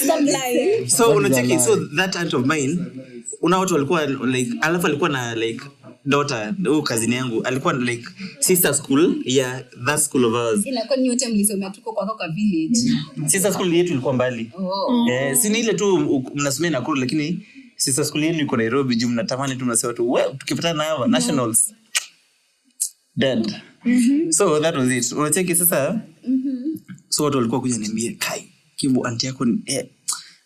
Stop lying. So unacheki, so that aunt of mine una watu walikuwa like alafu alikuwa na like daughter huyu cousin yangu alikuwa like sister school ya that school of ours. Inakuwa ni wote mlisomea tuko kwa village. Sister school yetu ilikuwa mbali. Si ni ile tu mnasomea Nakuru lakini sister school yetu iko Nairobi juu mnatamani tu mnasema tu well tukipatana na hawa nationals dead. So that was it. Unacheki sasa so watu walikuwa kuja niambie kai Kibu auntie yako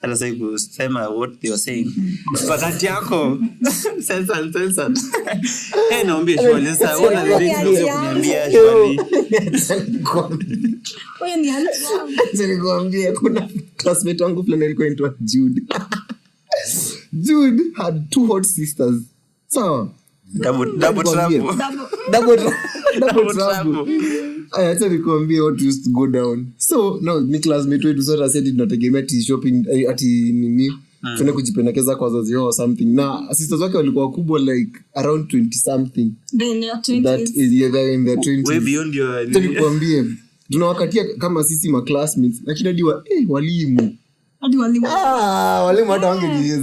hata sasa kusema what they were saying. But auntie yako censored. Naomba shwali sasa una lyrics kuniambia shwali. Wewe ni auntie wangu. Nilikwambia kuna classmate wangu fulani alikuwa anaitwa Jude. Jude had 2 hot sisters. Sawa. Double trouble. Acha nikwambie what used to go down. So now ni classmate wetu sasa said tunategemea tea shopping ati nini tuende kujipendekeza kwa wazazi wao or something. Na sisters wake walikuwa kubwa like around 20 something. Then your 20s. That is either in their 20s. Way beyond your Acha nikwambie tunawakatia kama sisi ma classmates lakini hadi walimu Hadi walimu. walimu hata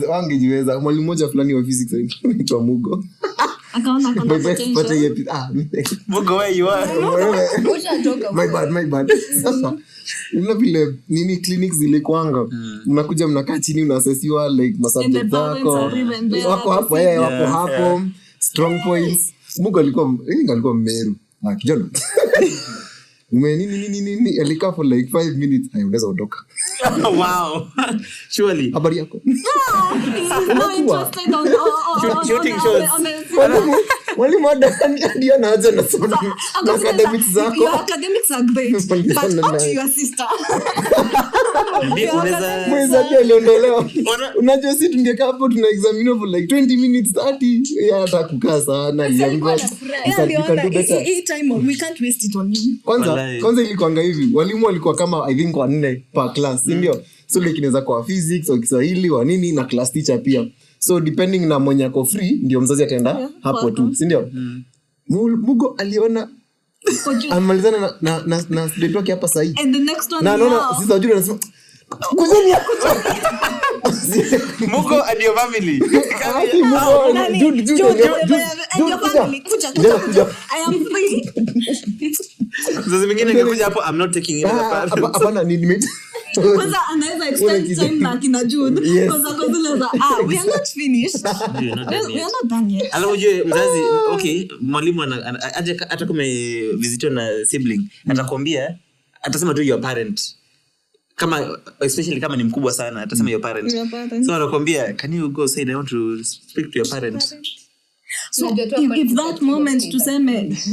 wangejiweza. Mwalimu mmoja fulani wa physics anaitwa Mugo. akaona My kuna best pata potential. Mugo where you are. My bad. Sasa una vile nini clinics zilikuanga mnakuja mnakaa chini unasesiwa like masubject And the parents zako are even there wako to hapo see wako hapo strong points. Mugo alikuwa Meru kijana nini alikaa for like 5 minutes unaweza ondoka. Wow. Surely. Habari yako He's not interested Shooting shots. walimu hadi anaanza na academics zako. Your academics are great, but how to your sister? Mweza pia aliondolewa. Unajua si tungekaa hapo tuna examine for like 20 minutes 30 yeye hata kukaa sana aliambiwa you can do better. Time we can't waste it on you. Kwanza ilikuanga hivi walimu walikuwa kama I think 4 per class ndio so like inaweza kwa physics au Kiswahili wa nini na class teacher pia so depending na mwenye ako free ndio mzazi ataenda hapo tu si ndio Mugo aliona amalizana na student wake hapa sahi And the next one naona sisi wajua anasema kujeni hapo Mugo and your family. I am free. Sasa mingine ningekuja hapo I'm not taking it as a part. hapana ni Kwanza anaweza extend time na kina Jude. Kwanza we are not finished. We are not done yet. Alafu je mzazi okay mwalimu hata kama visitor na sibling atakwambia atasema tu your parent kama especially kama ni mkubwa sana atasema your parent. So anakuambia can you go say I want to speak to your parent. So if that moment to say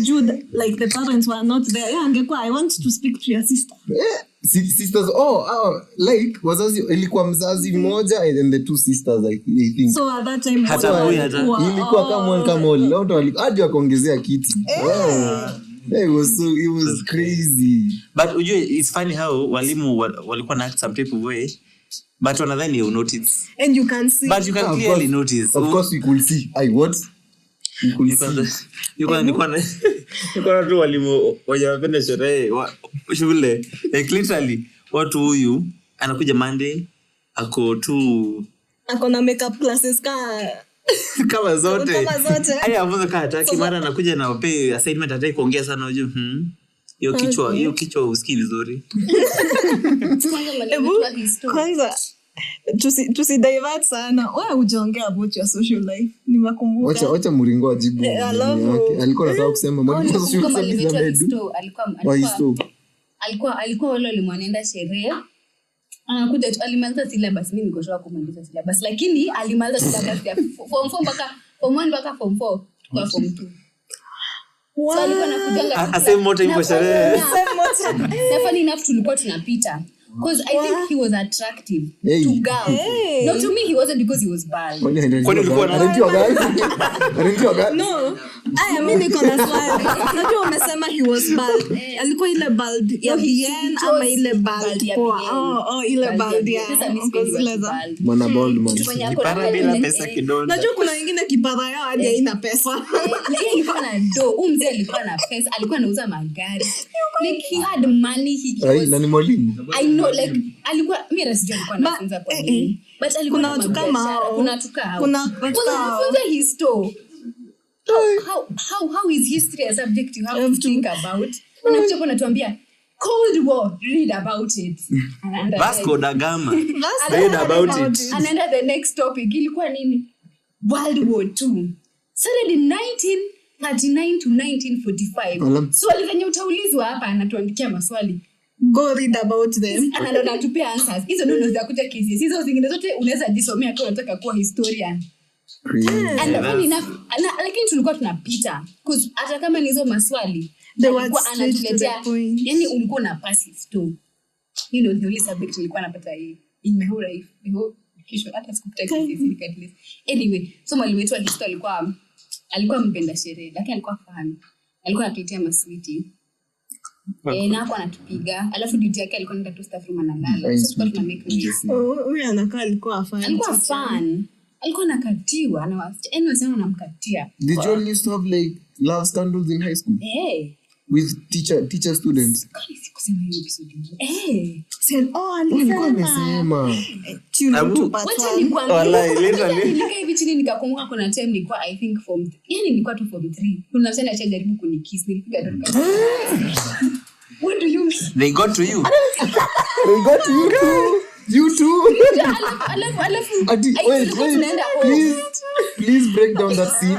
Jude like the parents were not there angekuwa I want to speak to your sister. Sisters like wazazi ilikuwa mzazi mmoja and the 2 sisters I think so at that time ilikuwa kama wale hadi wakaongezea kiti. It was crazy. But it's funny how walimu walikuwa na act some type of way but wanadhani you notice and you can see but you can clearly notice. Of course we could see what Niko tu walimu wajapenda sherehe shule like literally watu huyu anakuja Monday ako na makeup classes kama zote haya hapo hataki mara anakuja na wape assignment hataki kuongea sana unajua hiyo kichwa usikii vizuri. Kwanza tusidivert sana wewe ujaongea about your social life nimekumbuka wacha Muringo ajibu alikuwa anataka kusema mwalimu alikuwa wale walimwanaenda sherehe anakuja alimaliza syllabus mimi niko sure kumaliza syllabus lakini alimaliza syllabus ya form 4 mpaka form 1 mpaka form 4 kwa form 2. So alikuwa anakujanga aseme moto ipo sherehe na funny enough tulikuwa tunapita because I think he was attractive to girls. No, to me he wasn't because he was bald. Kwani ulikuwa na no mimi niko na swali unajua umesema he was bald alikuwa ile bald ya bien ama ile bald ile bald ya mwana bald man kipara bila pesa kidogo unajua kuna wengine kipara yao hadi haina pesa yeye alikuwa na do mzee alikuwa na pesa alikuwa anauza magari like he had money he was nani mwalimu I know like alikuwa mimi sijui alikuwa anafunza kwa nini but alikuwa kuna watu kama hao kuna anafunza history. How is history a subject you have to think about? Unakuja kwa natuambia Cold War, read about it. Vasco da Gama, read about it. And then the next topic ilikuwa nini? World War II. Started in 1939 to 1945. Swali zenye utaulizwa hapa anatuandikia maswali. Go read about them. Anatupea answers. Hizo ndio za kuja KCSE. Hizo zingine zote unaweza jisomea kama unataka kuwa historian. Lakini tulikuwa tunapita hata kama ni hizo maswali alikuwa anatuletea yani ulikuwa na pass history the only subject nilikuwa napata hii in my whole life kisho hata sikupita KCSE anyway so mwalimu wetu wa history alikuwa mpenda sherehe lakini alikuwa fan alikuwa anatuletea maswiti na hapo anatupiga alafu duty yake alikuwa anaenda tu staff room analala so tulikuwa tuna make noise huyu anakaa alikuwa fan alikuwa nakatiwa na wasema namkatia. Did you all used to have like love scandals in high school? with teacher students. Said, Nilikuwa nimesema. Nilikaa hivi chini nikakumbuka kuna time nilikuwa I think nilikuwa tu form 3. Kuna msana achajaribu kunikiss nilipiga ndo. What do you mean? They got to you. They got to you too. You too. Alafu. Wait. Please break down that scene.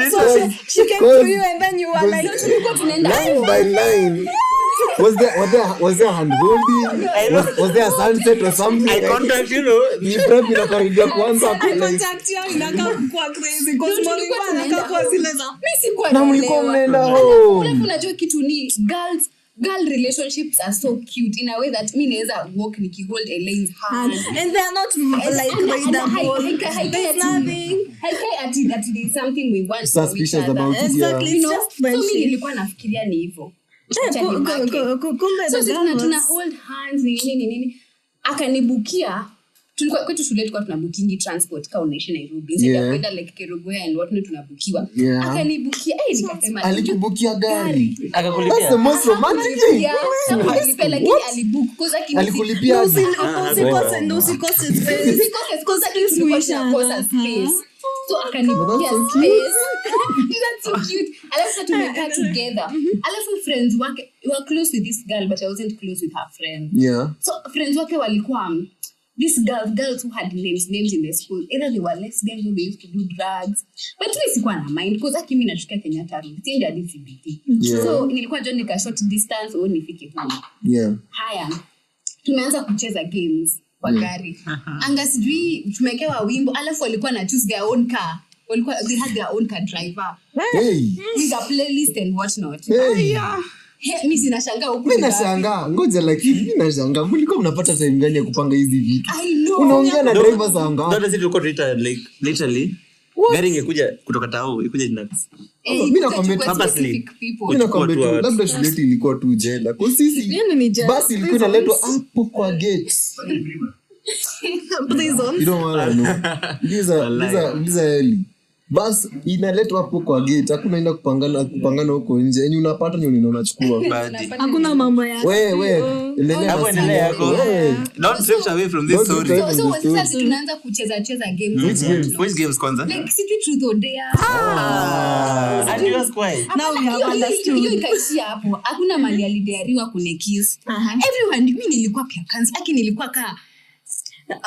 so she came to you and then you were like, line by line. Was there hand holding? Was there a sunset or something? I contact Ni prep inakaribia kwanza. I contact you inakaa kwa crazy because morning anakaa kwa zile za mimi sikuwa na mlikuwa mnaenda home. Unajua kitu ni girl relationships are so cute in a way that me naweza walk nikihold Elaine's hand and they are not like readable. There's nothing. That there's something we want Suspicious about it. Exactly. You know, Just so mimi friendship. nilikuwa nafikiria ni hivyo. Kumbe So the sisi girl tuna was hold hands nini akanibukia tulikuwa kwetu shule tulikuwa tunabukingi transport kama unaishi Nairobi instead of kwenda like Kerugoya and what tunabukiwa akanibukia nikasema alikubukia gari Akakulipia. That's the most romantic thing. lakini alibook because Alikulipia usikose space. because tulikosa space so akanibukia space. That's so cute. Alafu tumekaa together. Alafu friends wake were close with this girl but I wasn't close with her friend. Yeah. So friends wake walikuwa these girls who had names in the school. Either they were lesbians or they used to do drugs. But we sikuwa na mind because mimi nashukia Kenyatta Road. Tienda hadi CBT. So nilikuwa join nika short distance au nifike huko. Yeah. Haya. Tumeanza kucheza games kwa gari. Anga sijui tumekewa wimbo alafu walikuwa na choose their own car. They had their own car driver. Hey. With a playlist and whatnot. Hey. Mimi sinashangaa huko. Mimi nashangaa. Ngoja lakini mimi nashangaa. Mlikuwa mnapata time gani ya kupanga hizi vitu? I know. Unaongea na driver saa ngapi? Ndio sisi tulikuwa tuita like literally gari ingekuja kutoka tao ikuja jina. Mimi nakwambia purposely. Mimi nakwambia tu labda shule yetu ilikuwa tu jela. Kwa sisi basi ilikuwa inaletwa hapo kwa gates. Prison. You don't want to know. These are early. Bas inaletwa hapo kwa gate. Hakuna enda kupangana huko nje. Yaani unapata ni unachukua. Hakuna mambo yake. Wewe endelea yako. Don't drift away from this story. So sasa tunaanza kucheza games. Which games kwanza? Like city truth or dare. And you was quiet. Now we have understood. Hiyo ikaishia hapo. Hakuna mali alideariwa kunekiss. Everyone mimi nilikuwa pia kanzi. Nilikuwa kaa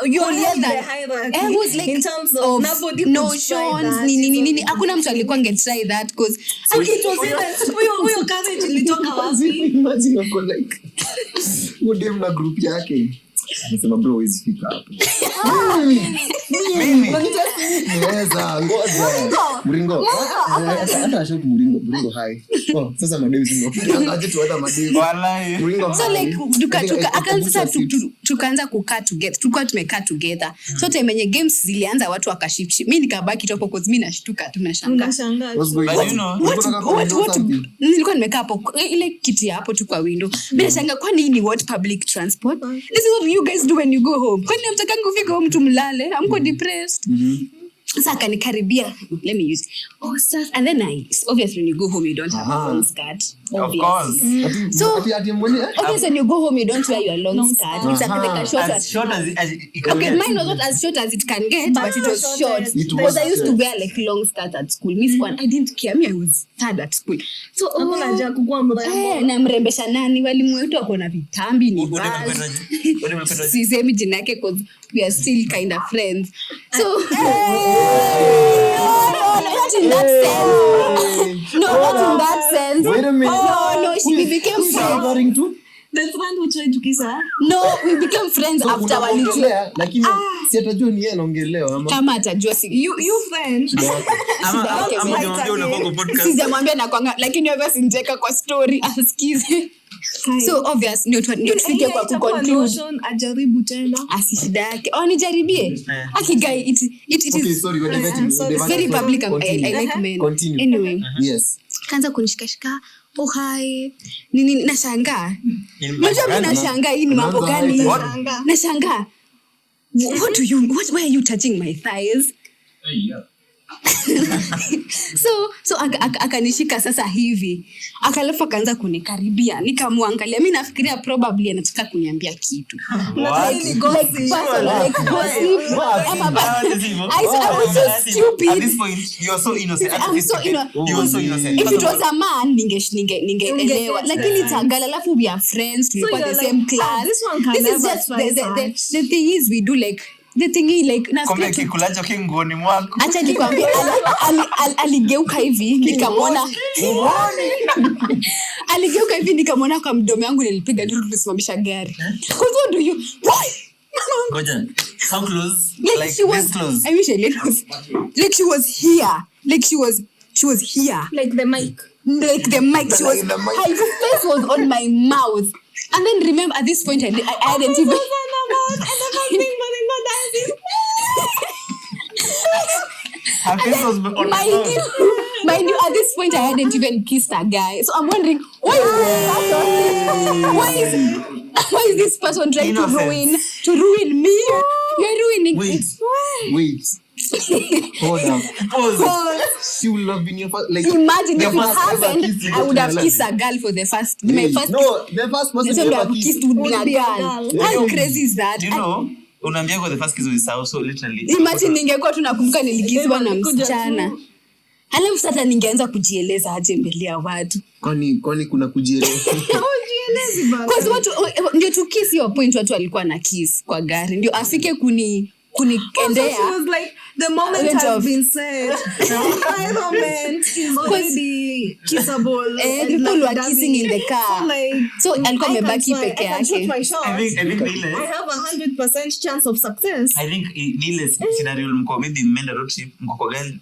you only have the hierarchy. I was like in terms of nobody notions nini hakuna mtu alikuwa try that cause it was even huyo courage ilitoka wapi? Imagine uko like mode mna group yake. Nasema bro hizi fika hapo. Mimi niweza ngoja. Mringo. Hata shoot mringo hai. Oh sasa madeu zingopianga tu hata madeu. Wallahi. Mringo. So like tukaanza kukaa together. Tulikuwa tumekaa together. So time yenye games zilianza watu wakashift. Mimi nikabaki tu hapo cause mimi nashtuka tunashangaa. Nilikuwa nimekaa hapo ile kiti hapo tu kwa window. Mimi nashangaa kwa nini what public transport? This is what you guys do when you go home. Kwani mtakanga kufika home tumlale? Amko depressed. Sasa akanikaribia. Let me use. And then obviously when you go home you don't have a long skirt. Of course. So obviously when you go home you don't wear your long skirt. It's like a short as it can okay, get. mine was not as short as it can get, but it was short. Because I used to wear like long skirts at school. I didn't care. I was sad at school. So na mrembesha nani walimu wetu wako na vitambi ni basi. Sisemi jina yake because we are still kind of friends. So not in that sense. Not in that sense. Wait a minute. No, we became friends. The friend who tried to kiss her. No, we became friends so after walijua. Lakini si atajua ni yeye anaongelewa ama kama atajua si you friend. Ama unakuwa podcast. Sijamwambia na kwanga lakini obviously niteka kwa story asikize. So obvious ndio tufike kwa kuconclude ajaribu tena asishida yake nijaribie akigai it is okay sorry very public I like men continue. Anyway yes kaanza kunishikashika hi nini nashangaa mimi nashangaa hii ni mambo gani nashangaa why are you touching my thighs so akanishika sasa hivi akalafu akaanza kunikaribia nikamwangalia mi nafikiria probably anataka kuniambia kitu I was so stupid. At this point, you're so innocent. I'm so You were so innocent. If it was a man ningeelewa lakini tagala alafu we are friends tulikuwa the same class. This is just the thing is we do like the thing is like Kombe kikulacho kingoni mwako. acha nikwambie aligeuka hivi nikamwona aligeuka hivi nikamwona kwa mdomo yangu nilipiga nduru tulisimamisha gari. Cause what do you Goja. How close? like she was this close. I wish I was like she was here like she was here Like the mic. like the mic she was Like the mic. her face was on my mouth and then remember at this point I hadn't even Her face was on my mouth. mind you, at this point I hadn't even kissed a guy. So I'm wondering why is this person trying Innocence. to ruin me? You're ruining Wait. Hold up. Pause. She will have been your first. Like, Imagine the if it first ever happened, kiss you I would got have in your kissed life. a girl for the first my Really? first No, the first person person you I ever kissed kissed. would be a girl. How crazy is that? Do you know? Unaambia kwa the first kiss with Sao, so literally. Imagine ningekuwa tunakumbuka niligizwa na msichana. Alafu sasa ningeanza kujieleza aje mbele ya watu. Kwani kuna kujieleza. Cause watu ndio tu kiss your point watu walikuwa na kiss kwa gari. Ndio afike kunikendea. She was like, the moment has been said. My moment is already kissable. People were kissing in the car. So alikuwa amebaki peke yake. I think Nile. I have 100% chance of success. I think Nile scenario mko maybe mmeenda road trip mko kwa gari.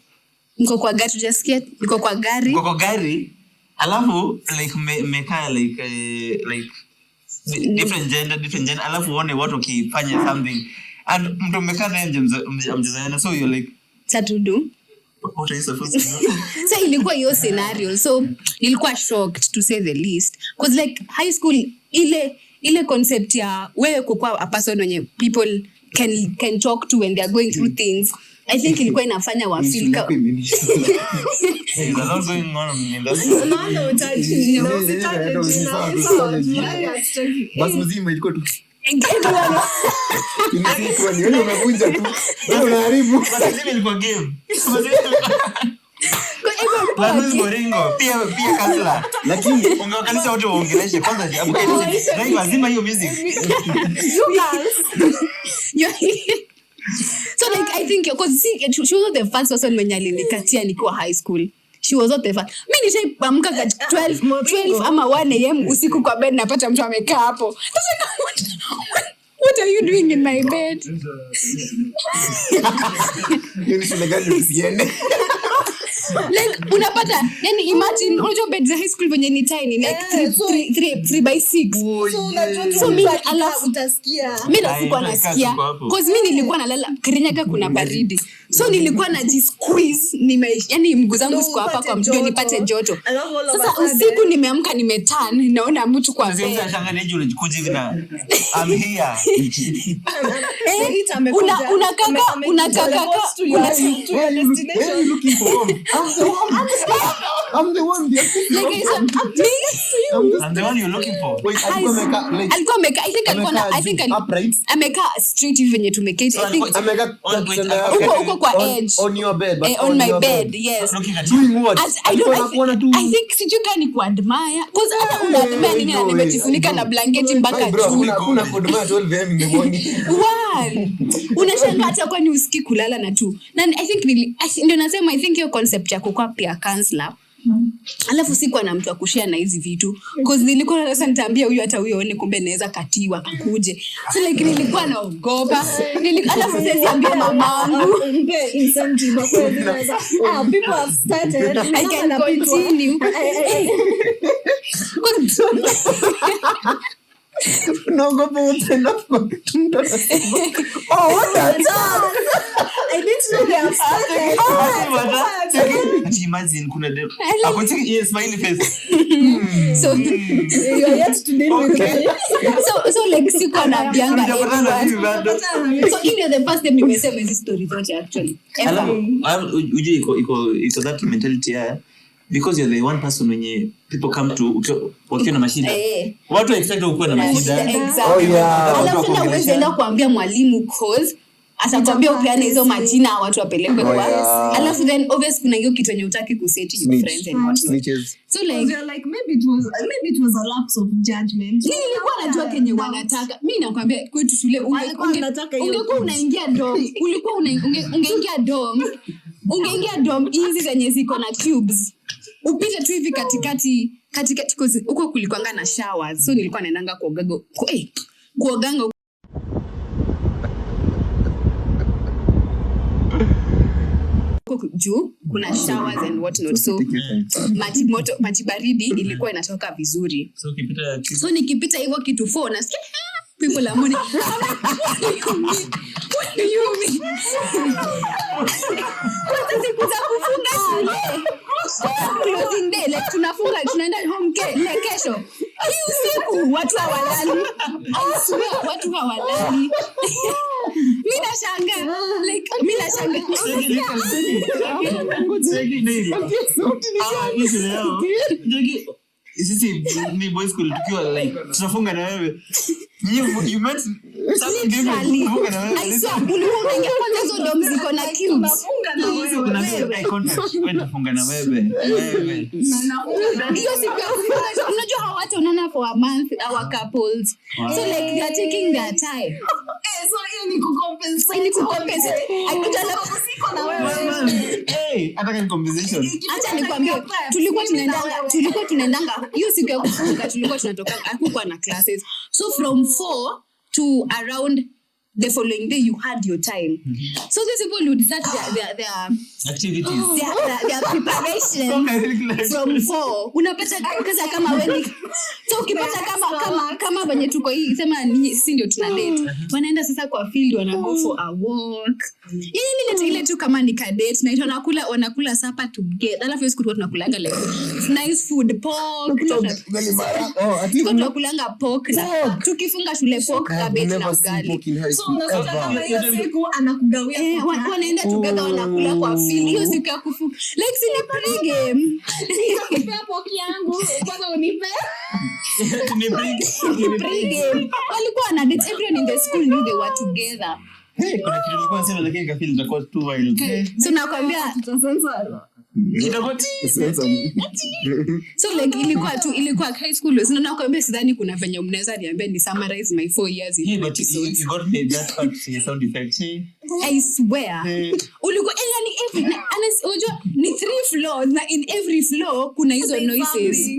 Mko kwa gari tujasikia mko kwa gari. Mko kwa gari. Alafu like mekaa like different gender alafu uone watu wakifanya something and mtu mmekaa naye mjezoeana so you're like Satudu. what are you supposed to do? So ilikuwa hiyo scenario so ilikuwa shocked to say the least because like high school ile concept ya wewe kukua a person wenye people can talk to when they are going through things I think ilikuwa inafanya wa feel There's a lot going on in the Basi mzima ilikuwa tu. Ilikuwa ni wewe unavunja tu. Wewe unaharibu. Basi ilikuwa game. Basi Boringo pia kasla. Lakini ungewakalisha watu waongeleshe kwanza ndio lazima hiyo music. So like I think because she was not the first person mwenye alinikatia nikiwa high school. She was not the first. Mimi nishaamka 12 ama 1 am usiku kwa bed napata mtu amekaa hapo. What are you doing in my bed? ni shule gani usiende? Like unapata yani imagine unajua bed za high school venye ni tiny like 3x6 so mimi alafu utasikia mimi nasikuwa nasikia cause mimi nilikuwa nalala Kirinyaga kuna baridi so nilikuwa najisqueeze yani mguu zangu siko hapa kwa mjua nipate joto sasa usiku nimeamka nimeturn naona mtu kwa bed unashangaa je unajikuja hivi na I'm here unakaka Where are you looking for? I'm the one. I'm the one you're looking for. Wait, alikuwa ameka I think ameka straight hivi venye tumeketi I think uko kwa edge on your bed but on my bed yes doing what? I think sijui kama ni kuadmire cause hata unaadmire nini na nimejifunika na blanketi mpaka juu kuna kuadmire 12 am in the morning unashangaa hata kwani usikii kulala na tu na I think ndio nasema I think hiyo concept ya kukua pia counselor alafu sikuwa na mtu akushare na hizi vitu cause nilikuwa na sasa nitaambia huyu hata huyo one kumbe naweza katiwa akuje so like nilikuwa naogopa alafu sasa ambia mamangu incentive people have started I can continue naogopa wote na kwa kitu mtu anasema oh what I didn't know they have started. Imagine kuna dem. Akotiki yes smiley face. So You are yet to deal with it. so like siko na bianga everyone. So in the first time nimesema hizi story zote actually. Uje iko that mentality ya because you're the one person when people come to wakiwa na mashida. Watu expect ukuwe na mashida. Exactly. Alafu na uwezeenda kuambia mwalimu cause atakwambia upeane hizo majina watu wapelekwe kwa. Alafu then obviously kuna hiyo kitu yenye utaki kuseti your friends and what. So like you're like maybe it was a lapse of judgment. Nilikuwa najua kenye wanataka. Mimi nakwambia kwetu shule ungekuwa unaingia dorm. Ulikuwa ungeingia dorm. Ungeingia dorm hizi zenye ziko na cubes. Upite tu hivi katikati huko kulikuanga na showers. So nilikuwa naendanga kuoganga juu kuna showers and what not. So maji baridi ilikuwa inatoka vizuri. So nikipita hivyo kitu 4 nasikia people are money. What do you mean? Kwa siku za kufunga shule. Closing day, like tunaenda home kesho. Hii usiku watu hawalali. I swear watu hawalali. Mimi nashangaa. Sisi ni boys school tukiwa like tunafunga na wewe. You met something different. I saw ulikuwa unaingia kwanza hizo dom ziko na cubes. Kuna contact when tufunga na wewe. Hiyo siku ya kufunga unajua how watu unaona for a month our couples. So like they are taking their time. So hiyo ni kucompensate. Siko na wewe. Ataka ni compensation. Acha nikwambie tulikuwa tunaendanga hiyo siku ya kufunga tulikuwa tunatoka hakukuwa na classes. So from 4 to around the following day you had your time. So these people would start their activities. Their preparation from 4. Unapata kaza kama wewe. So ukipata kama venye tuko hii sema si ndio tuna date. Wanaenda sasa kwa field wana go for a walk. Ile tu kama ni date na wanakula supper together. Alafu hiyo siku tunakulanga like nice food pork. Tunakulanga pork na tukifunga shule pork cabbage na ugali. Siku anakugawia wanaenda together wanakula kwa field. Hiyo siku ya kufunga like si pre-game. Nikakupea poki yangu kwanza unipe. Ni pre-game. Walikuwa na date, everyone in the school knew they were together. Kuna kitu nilikuwa nasema lakini kafili itakuwa too wild. So nakwambia tutasensor. So like ilikuwa high school. So nakwambia sidhani kuna venye mnaweza niambia ni summarize my 4 years in episodes. You got me that part sound effect. I swear. Ulikuwa yani unajua ni 3 floors na in every floor kuna hizo noises.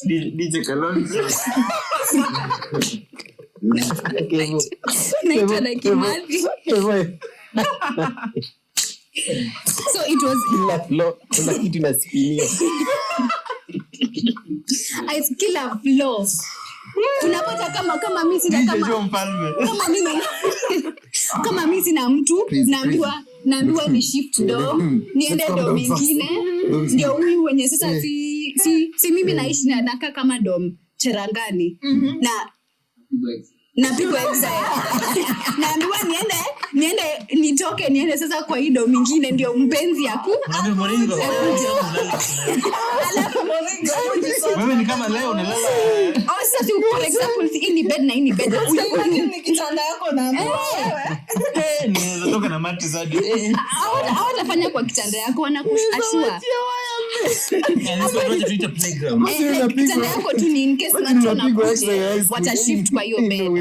DJ Kalonzo. Naitwa na Kimali. So it was kuna kitu na spinia. I killer floor. Unapata kama mimi sina kama mimi sina mtu naambiwa ni shift door niende dom nyingine ndio huyu wenye sasa si mimi naishi na nakaa kama dom Cherangani na pigo exile naambiwa nitoke niende sasa kwa hido mingine ndio mpenzi yako wewe ni kama leo unalala sasa for example in bed na in bed ni kitanda yako na wewe ni natoka na mati zadi hawatafanya kwa kitanda yako wanakuashua kitanda yako tu ni in case watu wanakuja watashift kwa hiyo bed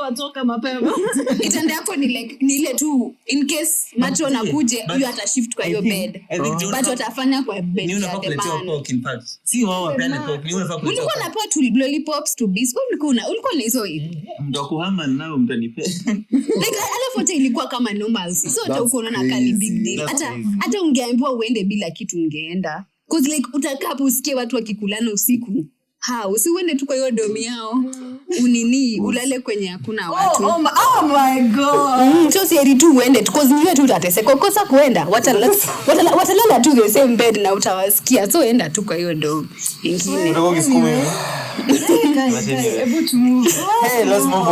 watoka mapema. Kitanda yako ni like ni ile tu in case macho nakuje hiyo atashift kwa hiyo bed. But watafanya kwa bed ya the man. Si wao wapende pork, ni unafaa kuleta. Ulikuwa unapewa tu lollipops to biscuit ulikuwa na hizo hivi. Ndio kuhama nao mtanipe. Like alafu hata ilikuwa kama normal. So hata uko unaona kali big deal. Hata ungeambiwa uende bila kitu ungeenda. Cause like utakaa hapo usikie watu wakikulana usiku. Usiende tu kwa hiyo domi yao. unini ulale kwenye hakuna watu. Oh my god. So sieri tu uende because niwe tu utateseka. Kosa kuenda watalala tu the same bed na utawasikia. So enda tu kwa hiyo ndo ingine. Let's move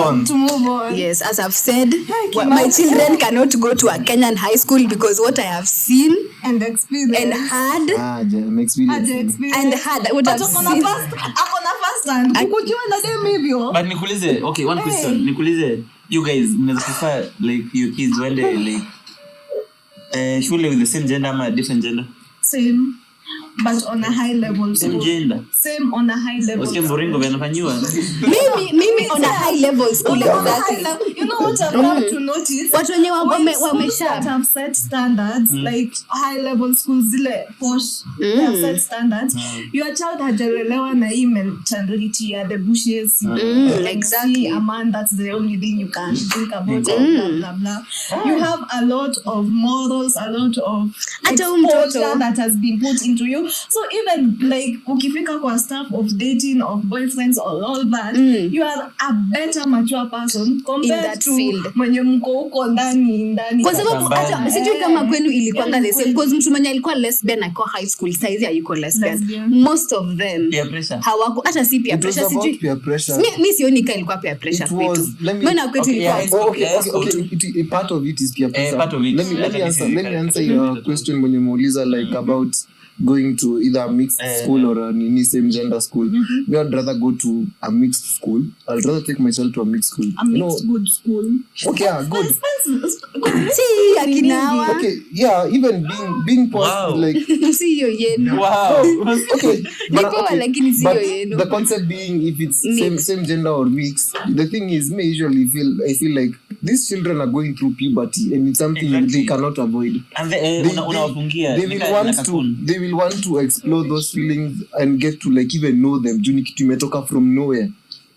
on. Yes, as I've said, my children cannot go to a Kenyan high school because what I have seen and experience and had and had what I've seen. Akona first hand. Ukujua na dem hivyo. But nikuulize, okay, one question. Nikuulize, you guys mnaweza prefer like your kids wende like shule with the same gender ama different gender? Same, but on a high level. Same gender. Same on a high level. Usikie mboringo vinafanywa. Mimi on a high level school exactly. You know what I've come to notice? Watu wenye wamesha have set standards like high level schools zile posh they have set standards. Your child hajalelewa na email chandriti ya the bushes. Exactly. A man, that's the only thing you can think about. Blah, blah, blah. You have a lot of morals, a lot of exposure that has been put into you. So even like ukifika kwa stuff of dating, of boyfriends, or all that, you are a better mature person compared to mwenye mko huko ndani. Kwa sababu hata sijui kama kwenu ilikuanga the same because mtu mwenye alikuwa lesbian alikuwa high school saizi hayuko lesbian. Most of them hawako hata si peer pressure. Sijui mimi sioni kama ilikuwa peer pressure kwetu. Maana kwetu ilikuwa okay. Part of it is peer pressure. Let me answer your question when you muuliza like about going to either a mixed school or a same gender school. Me, I'd rather go to a mixed school. I'd rather take my child to a mixed school. A mixed good school. Okay, good. See, akinawa. Okay, yeah, even being positive, like see yo yenu. Wow. Okay, but the concept being if it's same gender or mixed, the thing is, me usually I feel like these children are going through puberty and it's something they cannot avoid. And they will want to explore those feelings and get to like even know them. Juni kitu imetoka from nowhere.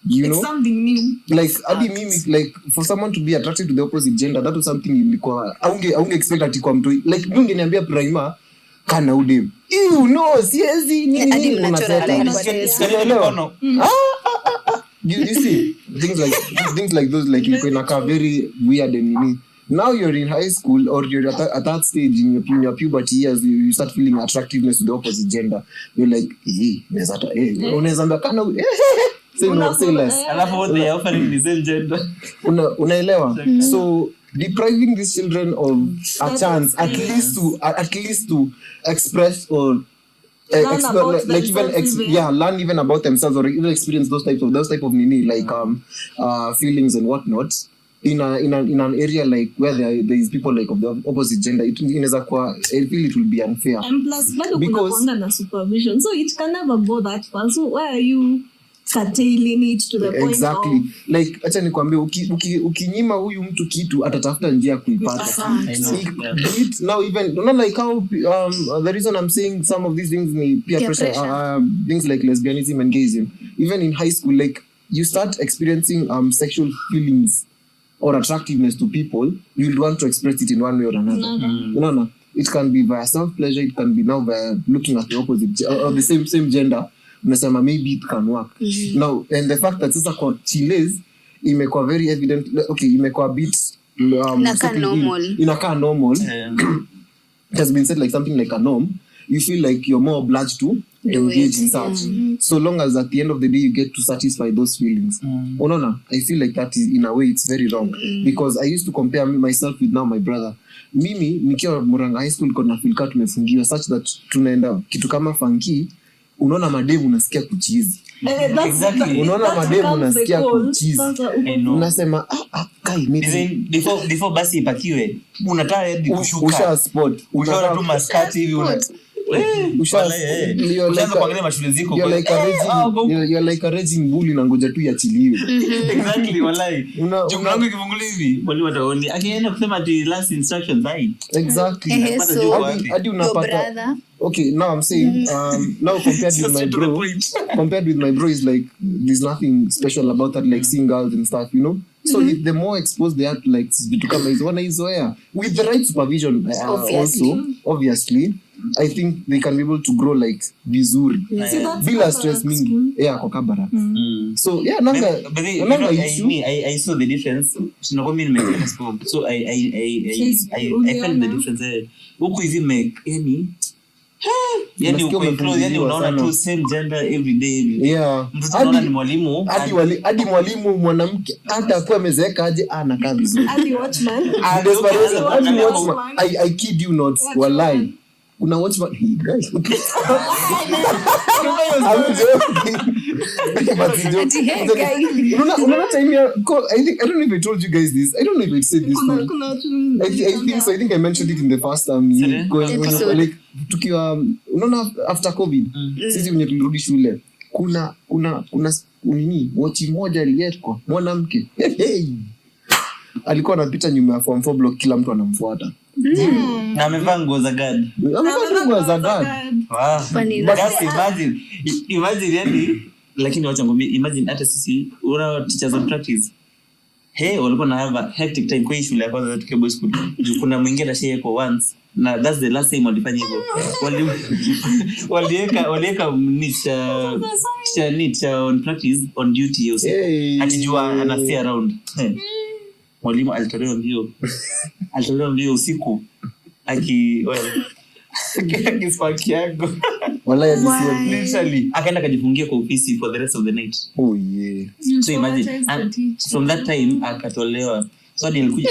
You know, it's something new. Like adi mimi, like for someone to be attracted to the opposite gender, that was something ilikuwa aunge expect ati kwa mtu like mimi ngeniambia prima kana udem. You know, siezi nini unasema. You see things like those like ilikuwa inakaa very weird and nini. Now you're in high school or you're at that stage in your puberty years, you start feeling attractiveness to the opposite gender. You're like, unaweza mbia kana say less. Alafu what they are offering the same gender. Unaelewa? So depriving these children of a chance at least to express or learn even about themselves or even experience those type of nini like feelings and whatnot in an area like where there is people like of the opposite gender. It inaweza kuwa I feel it will be unfair. And plus bado kuna kuanga na supervision, so it can never go that far. So why are you curtailing it to the point exactly of... like acha nikwambie ukinyima huyu mtu kitu atatafuta njia ya kuipata. Now even not like how the reason I'm saying some of these things ni peer pressure. Things like lesbianism and gayism, even in high school, like you start experiencing sexual feelings or attractiveness to people, you'll want to express it in one way or another. No. It can be via self-pleasure, it can be now by looking at the opposite or the same gender. Unasema maybe it can work. Now, and the fact that sasa kwa chiles imekuwa very evident, okay, imekuwa bit inakaa normal. It has been said like something like a norm. You feel like you're more obliged to engage in such. So long as at the end of the day you get to satisfy those feelings. No. I feel like that is in a way it's very wrong. Because I used to compare myself with now my brother. Mimi nikiwa Murang'a High School kuna feel ka tumefungiwa such that tunaenda kitu kama funky, unaona mademu unasikia kuchizi. Exactly. Unaona mademu unasikia kuchizi. Unasema kai maybe before basi ipakiwe unataka hadi kushuka. Usha spot. Ushaona tu maskati hivi you're like a raging bull na ngoja tu iachiliwe. Exactly, wallahi. Jumlangu ikifunguliwa hivi, wali wataoni. Akienda kusema the last instructions right. Exactly. Hadi unapata. Okay, now I'm saying now compared with my bro is like there's nothing special about that, like seeing girls and stuff, you know. So if the more exposed they are to like vitu kama hizo wanaizoea with the right supervision, also obviously I think they can be able to grow like vizuri See, that's bila Kabarak stress mingi school. kwa Kabarak. So nanga But then, nanga I issue. mean, I saw the difference. Tunakuwa mimi nimeenda school. So I felt the difference. Huku hivi yani Unasikia uko close, yani unaona sana. tu same gender every day. Yeah. Mtoto anaona ni mwalimu. Hadi mwalimu mwanamke hata akuwa amezeeka aje anakaa vizuri. Hadi watchman. And as far as Okay, hadi watchman. watchman, I kid you not, wallahi. Kuna watchman, hey guys. I'm joking. But it's joking. Unaona time ya I don't know if I told you guys this. I don't know if I said this. I think I mentioned it in the first Episode. tukiwa unaona after COVID sisi wenye tulirudi shule kuna nini wochi moja aliyekwa mwanamke alikuwa anapita nyuma ya form 4 block, kila mtu anamfuata Na amevaa nguo za gadi. amevaa nguo za gadi. Wow. Funny. Just imagine yani, lakini wacha ngombe, imagine hata sisi una teachers of practice. Walikuwa na have a hectic time kwa hii shule ya kwanza tukiwa boys school. Kuna mwingine ashie kwa once na that's the last time walifanya hivyo. Waliweka nicha on practice on duty usiku. Atijua ana stay around. Mwalimu alitolewa mbio usiku akispark yangu. Wallahi Literally akaenda kajifungia kwa ofisi for the rest of the night. oh yeah. So imagine from that time akatolewa. So hadi alikuja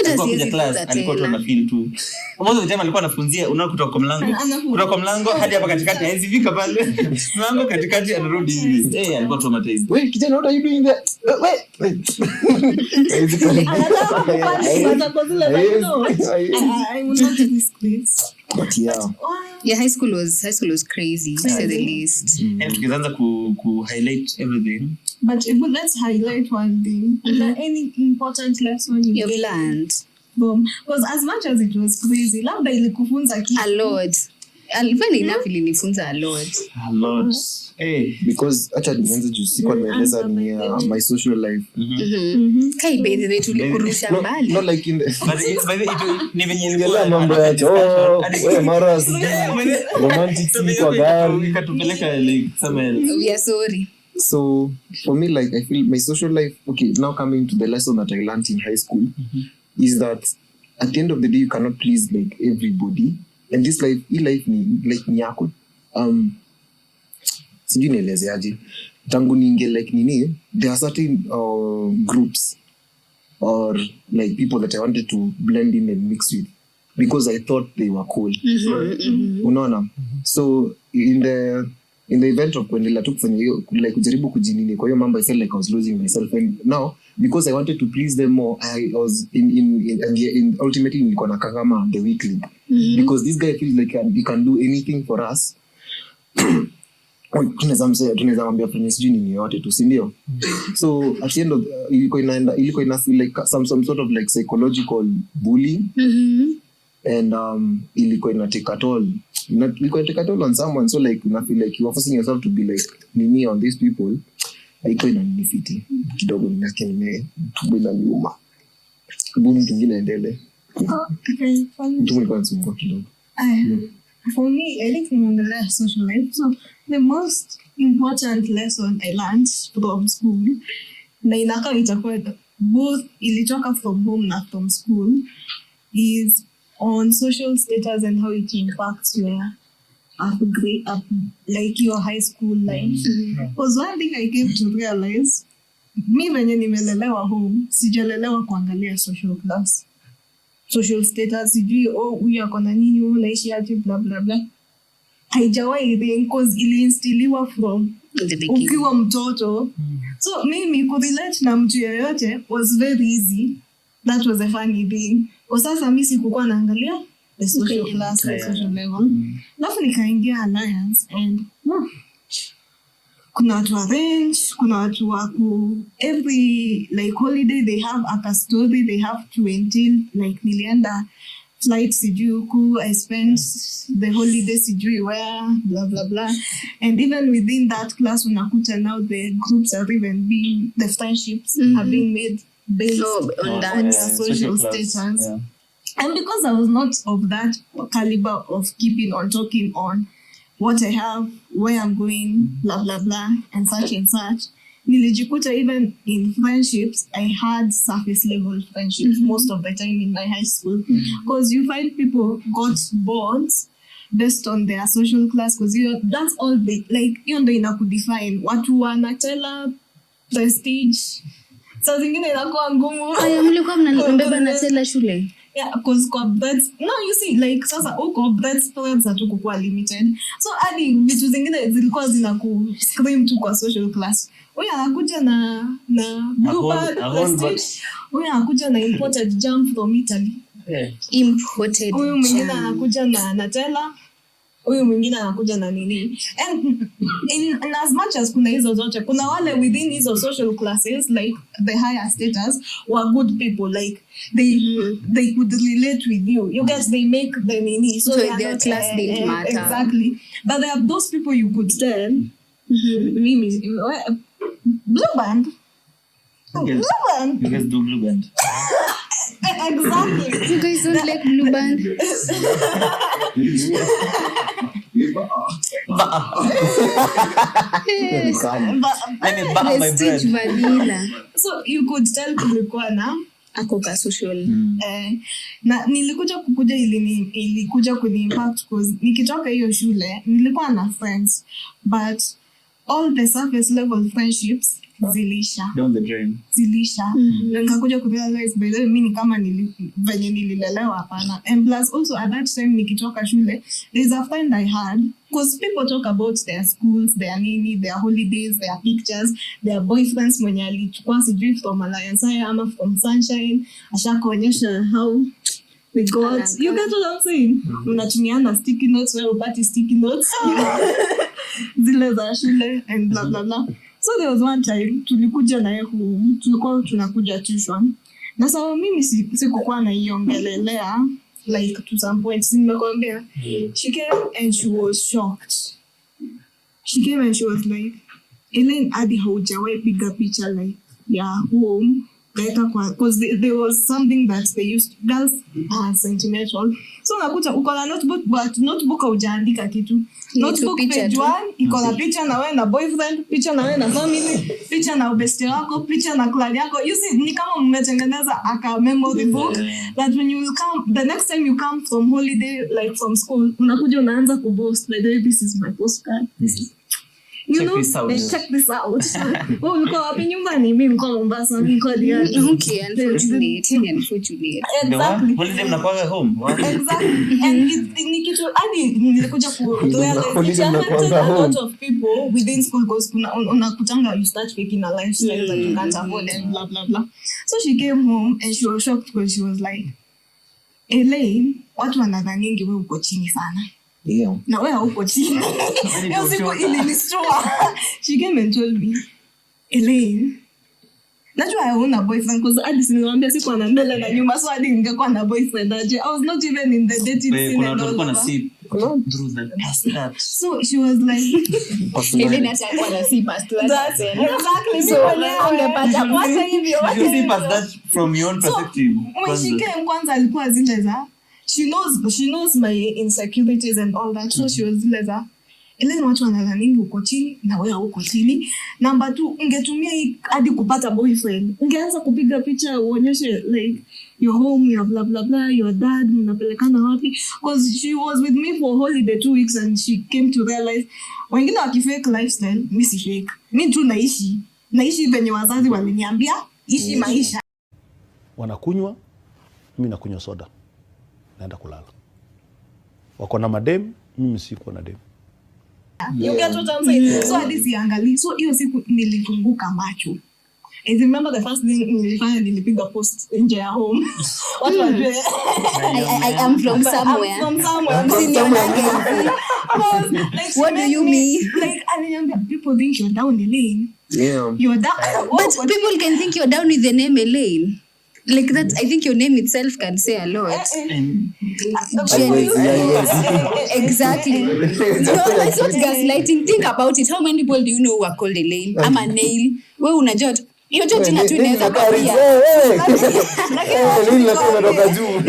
class alikuwa tu na feel tu. Mwanzo wa time alikuwa anafunzia kutoka kwa mlango hadi hapa katikati haizifika pale. Mlango katikati anarudi hivi. Alikuwa traumatized. Wait, kijana, what are you doing there? Wait. I will not do this, please. But yeah. Yeah, high school was crazy, to say the least. And tukianza ku highlight everything. But let's highlight one thing. Is there any important lesson You've gained? learned Because as much as it was crazy, labda ilikufunza kitu. a lot. Funny enough, ilinifunza a lot. A lot. Because acha nianze juu sikuwa nimeeleza ni my social life. Kai by the way tulikurusha mbali. Not like in the By the ni venye Ngelea mambo ya wewe mara romantic scene kwa gari. Ikatupeleka like somewhere else. We are sorry. So for me, like I feel my social life, okay, now coming to the lesson that I learned in high school, is that at the end of the day you cannot please like everybody, and this life ni like ni yako. Sijui nielezeaje. Tangu ninge like nini, there are certain groups or like people that I wanted to blend in and mix with because I thought they were cool. Unaona? So in the event of kuendelea tu kufanya hiyo like kujaribu kujinini kwa hiyo mambo, I felt like I was losing myself, and now because I wanted to please them more, I was in ultimately nilikuwa na kama the weak link because this guy feels like he can do anything for us. Tunaweza mwambia fanya sijui nini yote tu, si ndio? So at the end of ilikuwa ina feel like some sort of like psychological bullying. And ilikuwa ina take a toll. Ilikuwa take a toll on someone, so like you feel like you are forcing yourself to be like nini on these people. Haiko ina nifiti kidogo, ninasikia tumbo nyuma. Bumu kingine endelee. Okay, fine. Tumbo ilikuwa inasumbua kidogo. For me, I think in the social life, so the most important lesson I learned from school, na inaka itakuwa both ilitoka from home na from school, is on social status and how it impacts your like your high school life. Because one thing I came to realize, mi venye nimelelewa home, sijalelewa kuangalia social class, social status, sijui huyu ako na nini, huyu unaishi aje, bla bla bla. Haijawahi because iliinstiliwa from ukiwa mtoto. So mimi kurelate na mtu yeyote was very easy. That was a funny thing. Kwa sasa mimi sikukuwa naangalia the social class, the social level. Alafu nikaingia Alliance and kuna watu arrange, kuna watu waku every like holiday they have a story they have to entail, like nilienda flight sijui huku, I spent the holiday sijui where, blah blah blah. And even within that class unakuta now the groups are even being, the friendships are being made based on that on your social status. And because I was not of that caliber of keeping on talking on what I have, where I'm going, blah, blah, blah, and such, nilijikuta even in friendships, I had surface level friendships most of the time in my high school. Because you find people got bonds based on their social class, because that's all they, like, you know, inakudefine. Watu wanatela, prestige. So zingine inakuwa ngumu. Mlikuwa mnanibeba na tela shule? Yeah, because that's no, you see, like sasa that's friends hatukuwa limited. So hadi vitu zingine zilikuwa zinaku scream tu kwa social class. Huyu anakuja na blue band, huyu anakuja na imported jam from Italy. Imported. Huyu mwingine anakuja na Nutella. Huyu mwingine anakuja na nini. And in as much as kuna hizo zote, kuna wale within hizo social classes, like the higher status, were good people, like they could relate with you. You guys, they make the nini. So their class didn't matter. Exactly. But there are those people you could tell, blue band. Blue band. You guys do blue band. Exactly. You guys don't like blue band? My vanilla. So you could tell kulikuwa na ako ka social. Na ilikuja kuni-impact because nikitoka hiyo shule nilikuwa na friends, but all the surface level friendships zilisha. Down the drain. Zilisha. Nikakuja kurealize by the way mimi kama venye nililelewa hapana. And plus also at that time nikitoka shule, there's a friend I had, because people talk about their schools, their nini, their holidays, their pictures, their boyfriends mwenye alichukua sijui from Alliance ama from Sunshine, ashakuonyesha how we got. You get what I'm saying? Unatumiana sticky notes, wewe upati sticky notes. Zile za shule and blah blah blah. So there was one time tulikuja na yeye tulikuwa tunakuja tuition. Na sawa mimi sikukuwa na iongelelea like to some point nimekwambia. She came and she was shocked. She came and she was like, Ellen hadi haujawahi piga picha like home. Because there was something that they used, girls are sentimental. So unakuta uko na notebook, but notebook haujaandika kitu. Notebook page 1 iko na picha na wewe na boyfriend, picha na wewe na family, picha na bestie wako, picha na clan yako. You see, ni kama mmetengeneza aka memory book that when you will come, the next time you come from holiday, like from school, unakuja unaanza kuboast, by the way, this is my postcard. This is check this out. Oh, niko wapi nyumbani? Mimi niko Mombasa, niko Diani. Okay, unfortunately. Exactly. Holiday mnakuwa home. Exactly. And ni kitu hadi nilikuja realize a lot of people within school goes unakutanga you start faking a lifestyle that you can't afford and blah blah blah. So she came home and she was shocked because she was like, Elaine, watu wanadhaningi wewe uko chini sana. Yeah. Na wewe uko chini. Hiyo siku ilinistua. She came and told me, Elaine, najua hauna boyfriend because hadi sinimwambia siku ana mbele na nyuma, so hadi ningekuwa na boyfriend aje. I was not even in the dating scene and all that. Through the past that. So she was like, Elaine atakuwa na si past that. Exactly. So ungepata kwanza hivyo. You see past that from your own perspective. When she came kwanza alikuwa zile za she knows my insecurities and all that. So she was zile za Elaine, watu wanadhani uko chini na wewe uko chini. Number 2, ungetumia hadi kupata boyfriend. Ungeanza kupiga picha uonyeshe like your home, your blah blah blah, your dad, mnapelekana wapi? Because she was with me for holiday 2 weeks and she came to realize wengine wakifake lifestyle, mimi si fake. Mimi tu naishi venye wazazi waliniambia ishi maisha. Wanakunywa, mimi nakunywa soda. Naenda kulala. Wako na madem, mimi siko na dem. You get what I'm saying? So hadi siangali. So hiyo siku nilifunguka macho. I remember the first thing nilifanya, nilipiga post nje ya home. Watu wajue I am from somewhere. I'm from somewhere. What do you mean? Like, people think you're down Elaine. Yeah. You're down. But people can think you're down with the name Elaine. Like that, I think your name itself can say a lot. Exactly. No, that's not gaslighting. Think about it. How many people do you know who are called Elaine? I'm a nail. Well, unajua hiyo jina tu inaweza Nini kuwa nini lakini unatoka juu.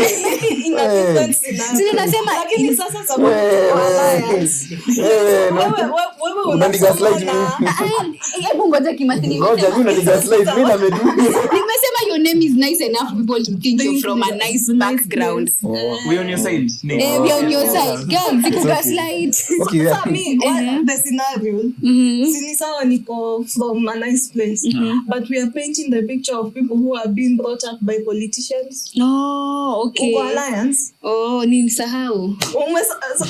sisi nasema lakini sasa sababu hebu ngoja Kimathi Ngoja mimi unanigaslight mimi na medu. nimesema your name is nice enough people to think you're from a nice background. We on your side. We on your side. Girl, siku gaslight. Okay, yeah. For me, the scenario, sini sawa niko from a nice place, but we are painting the picture of people who are being brought up by politicians. Oh, okay. Uko Alliance. Oh, nilisahau.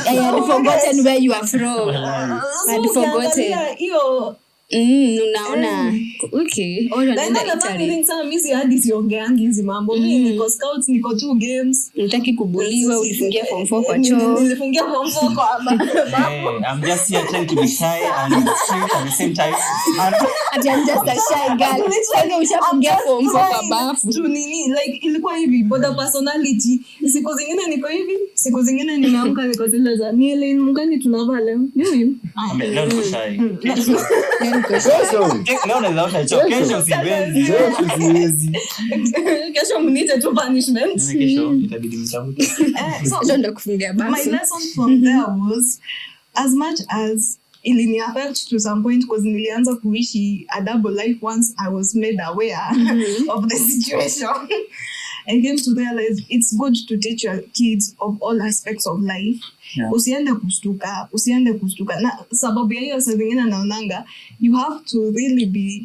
I had forgotten where you are from. I had forgotten. Hiyo Unaona. Okay. Oh, naenda Italy. Sasa mimi si hadi siongeangi hizi mambo. Mimi niko scouts, niko 2 games. Unataki kubuliwa, ulifungia form 4 kwa choo. Nilifungia form 4 kwa I'm just here trying to be shy and cute at the same time. I'm just a shy girl. Sasa ushafungia form 4 kwa bafu. Tu nini like ilikuwa hivi border personality. Siku zingine niko hivi, siku zingine nimeamka niko zile za niele mgani tunavaa leo. Nini? Leo niko shy. Kesho. Leo naweza osha choo. Kesho siwezi. Kesho mnite tu punishment. Kesho itabidi mtafute. Sasa ndo kufungia bafu. My lesson from there was as much as ilini affect to some point because nilianza kuishi a double life once I was made aware of the situation. I came to realize it's good to teach your kids of all aspects of life. Yeah. Usiende kustuka. Na sababu ya hiyo saa zingine naonanga, you have to really be,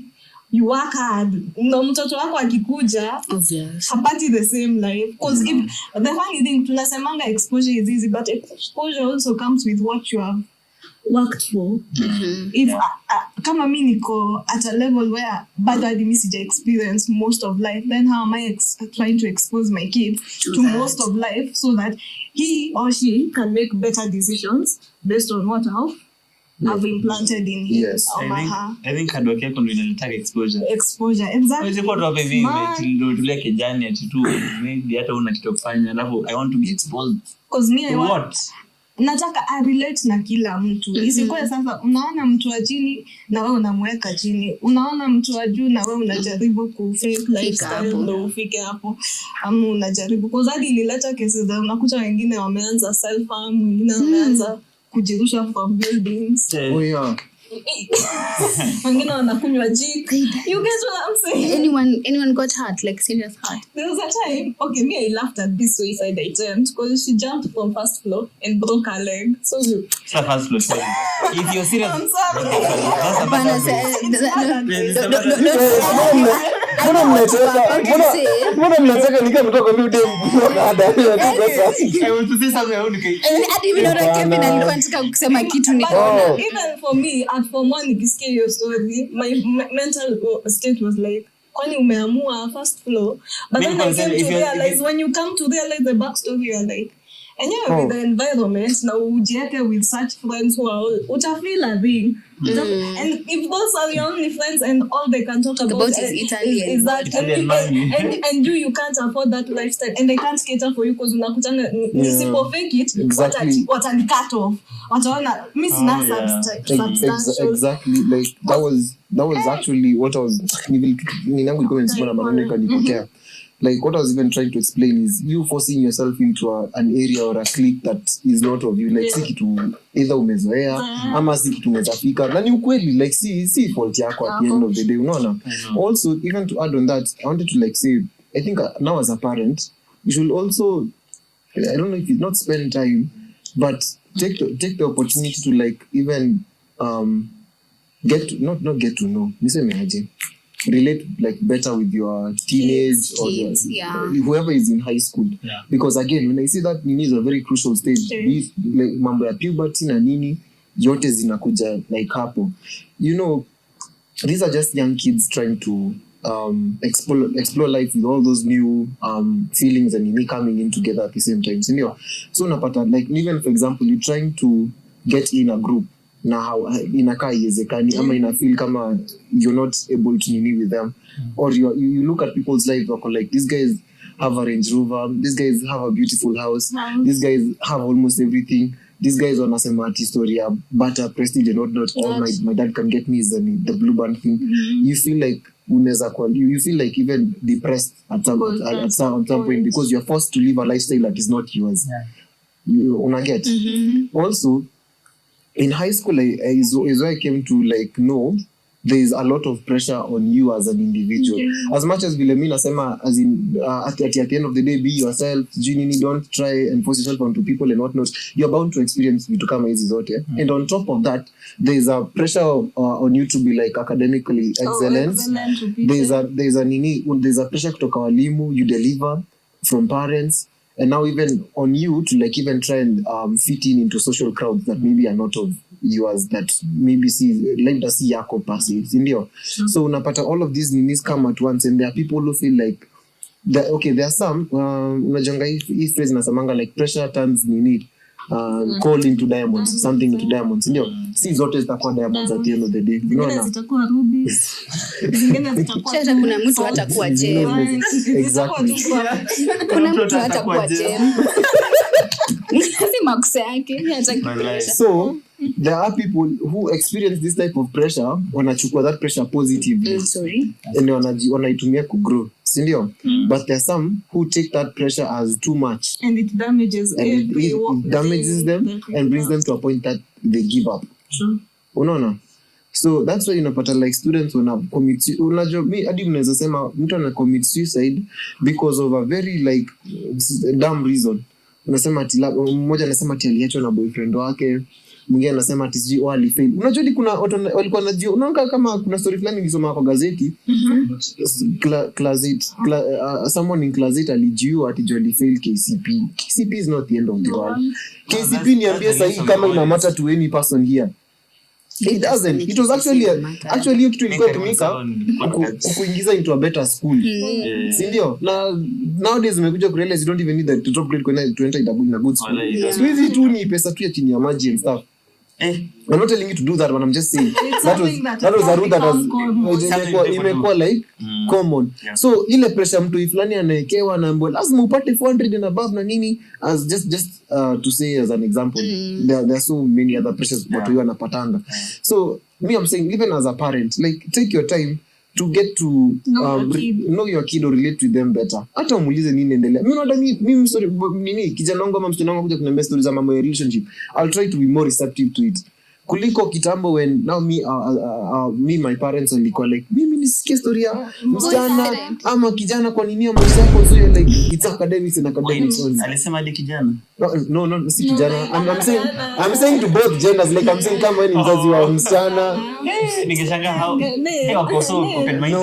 you work hard. Ndo mtoto wako akikuja, hapati the same life. Because if the funny thing, tunasemanga exposure is easy, but exposure also comes with what you have worked for. If kama mi niko at a level where bado hadi mi sija experience most of life, then how am I trying to expose my kid to most of life so that he or she can make better decisions based on what I've implanted in him or her. I think hard work yako ndio inaleta exposure, exactly. Wewe kwa tu hivi ndio tulia kijani ati tu maybe hata una kitu kufanya alafu I want to be exposed because me what nataka I relate na kila mtu. Isikuwe sasa unaona mtu wa chini na wewe unamweka chini. Unaona mtu wa juu na wewe unajaribu kufake lifestyle ndio ufike hapo. Ama unajaribu. Kwa sababu ilileta cases za unakuta wengine wameanza self harm, wengine wameanza kujirusha from buildings. Oh yeah. Wengine wanakunywa jik. You guys what I'm saying? Anyone got hurt, like serious hurt? There was a time, okay, me I laughed at this suicide attempt because she jumped from first floor and broke her leg. So first floor. If you're serious, I'm sorry. Mbona mnataka nikamtoka mimi dem ada. I want to say something on the hadi mimi naona Kevin alikuwa anataka kusema kitu nikaona. Even for me at form 1 nikisikia hiyo story, my mental state was like, kwani umeamua first floor? But then I came to realize when you come to realize the backstory, you are like, and with the environment now ujieke with such friends who are utafeel a thing. And if those are your only friends and all they can talk about is Italian, is that and you can't afford that lifestyle and they can't cater for you because unakutanga nisipo fake it what and cut off wataona miss na substantial. Exactly, like that was actually what I was ninangu ilikuwa inasema maneno ikanipotea. Like what I was even trying to explain is you forcing yourself into an area or a clique that is not of you. Like si kitu either umezoea ama si kitu umezafika. Na ni ukweli like si fault yako at the end of the day, unaona. Also even to add on that, I wanted to like say I think now as a parent you should also, I don't know if it's not spend time but take the opportunity to like even get to, not get to know. Niseme aje. Relate like better with your teenage or whoever is in high school, because again when I say that nini is a very crucial stage, like mambo ya puberty na nini yote zinakuja like hapo, you know, these are just young kids trying to explore life with all those new feelings and nini coming in together at the same time, so unapata like even for example you trying to get in a group na how inakaa iwezekani ama ina feel kama you're not able to nini with them, or you look at people's lives wako like these guys have a Range Rover, these guys have a beautiful house, these guys have almost everything, these guys wanasema ati story ya butter prestige and not all my dad can get me is the blue band thing. You feel like unaweza kuwa you feel like even depressed at some point because you're forced to live a lifestyle that is not yours. Unaget. Also in high school is where I came to like know there is a lot of pressure on you as an individual. As much as vile mimi nasema as in at the end of the day be yourself, genuinely don't try and force yourself onto people and whatnot. You're bound to experience vitu kama hizi zote. And on top of that there is a pressure on you to be like academically excellent. There's a pressure kutoka walimu, you deliver from parents. And now even on you to like even try and fit in into social crowds that maybe are not of yours, that maybe like see yako pasi, sindio? So unapata all of these ninis come at once, and there are people who feel like that, okay, there are some unajonga hii phrase nasamanga like pressure turns nini coal into diamonds, something into diamonds, sindio? Si zote zitakuwa diamonds at the end of the day. Zingine zitakuwa rubies. Zingine zitakuwa Sasa kuna mtu hatakuwa gem. Exactly. Kuna mtu hatakuwa gem. Si makosa yake. So there are people who experience this type of pressure, wanachukua that pressure positively. And wanaitumia ku grow, sindio? But there are some who take that pressure as too much. And it damages it damages them and brings them to a point that they give up. Unaona? So that's why unapata like students wana commit, unajua mi hadi mnaweza sema mtu ana commit suicide because of a very like dumb reason. Unasema ati mmoja anasema ati aliachwa na boyfriend wake, mwingine anasema ati sijui alifail. Unajua kuna watu walikuwa wanajua, unaona kama kuna story fulani nilisoma kwa gazeti, class 8 someone in class 8 alijiua ati jolly fail KCP. KCP is not the end of the world. KCP niambie sahi kama ina matter to any person here. It doesn't. It was actually hiyo kitu ilikuwa tumika kuingiza into a better school. Sindio? Na nowadays umekuja ku realize you don't even need to drop grade to enter in a good school. So hizi tu ni pesa tu ya chini ya maji and stuff. I'm not telling you to do that, but I'm just saying that was a rule that was imekuwa like common. So ile pressure mtu fulani anaekewa na mbona lazima upate 400 and above na nini, as just to say as an example. There are so many other pressures watu hiyo wanapatanga. So me I'm saying even as a parent, like take your time to get to know your kid or relate with them better. Hata umuulize nini endelea. Mimi sorry nini kijana wangu ama msichana wangu kuja kuniambia stories za mambo ya relationship, I'll try to be more receptive to it. Kuliko kitambo when now me my parents walikuwa like mimi nisikie story ya msichana ama kijana kwa nini maisha yako so like it's academics and academics only. Alisema hadi kijana. No, si kijana. I'm saying to both genders, like I'm saying kama ni mzazi wa msichana. Ningeshangaa how wako so open minded.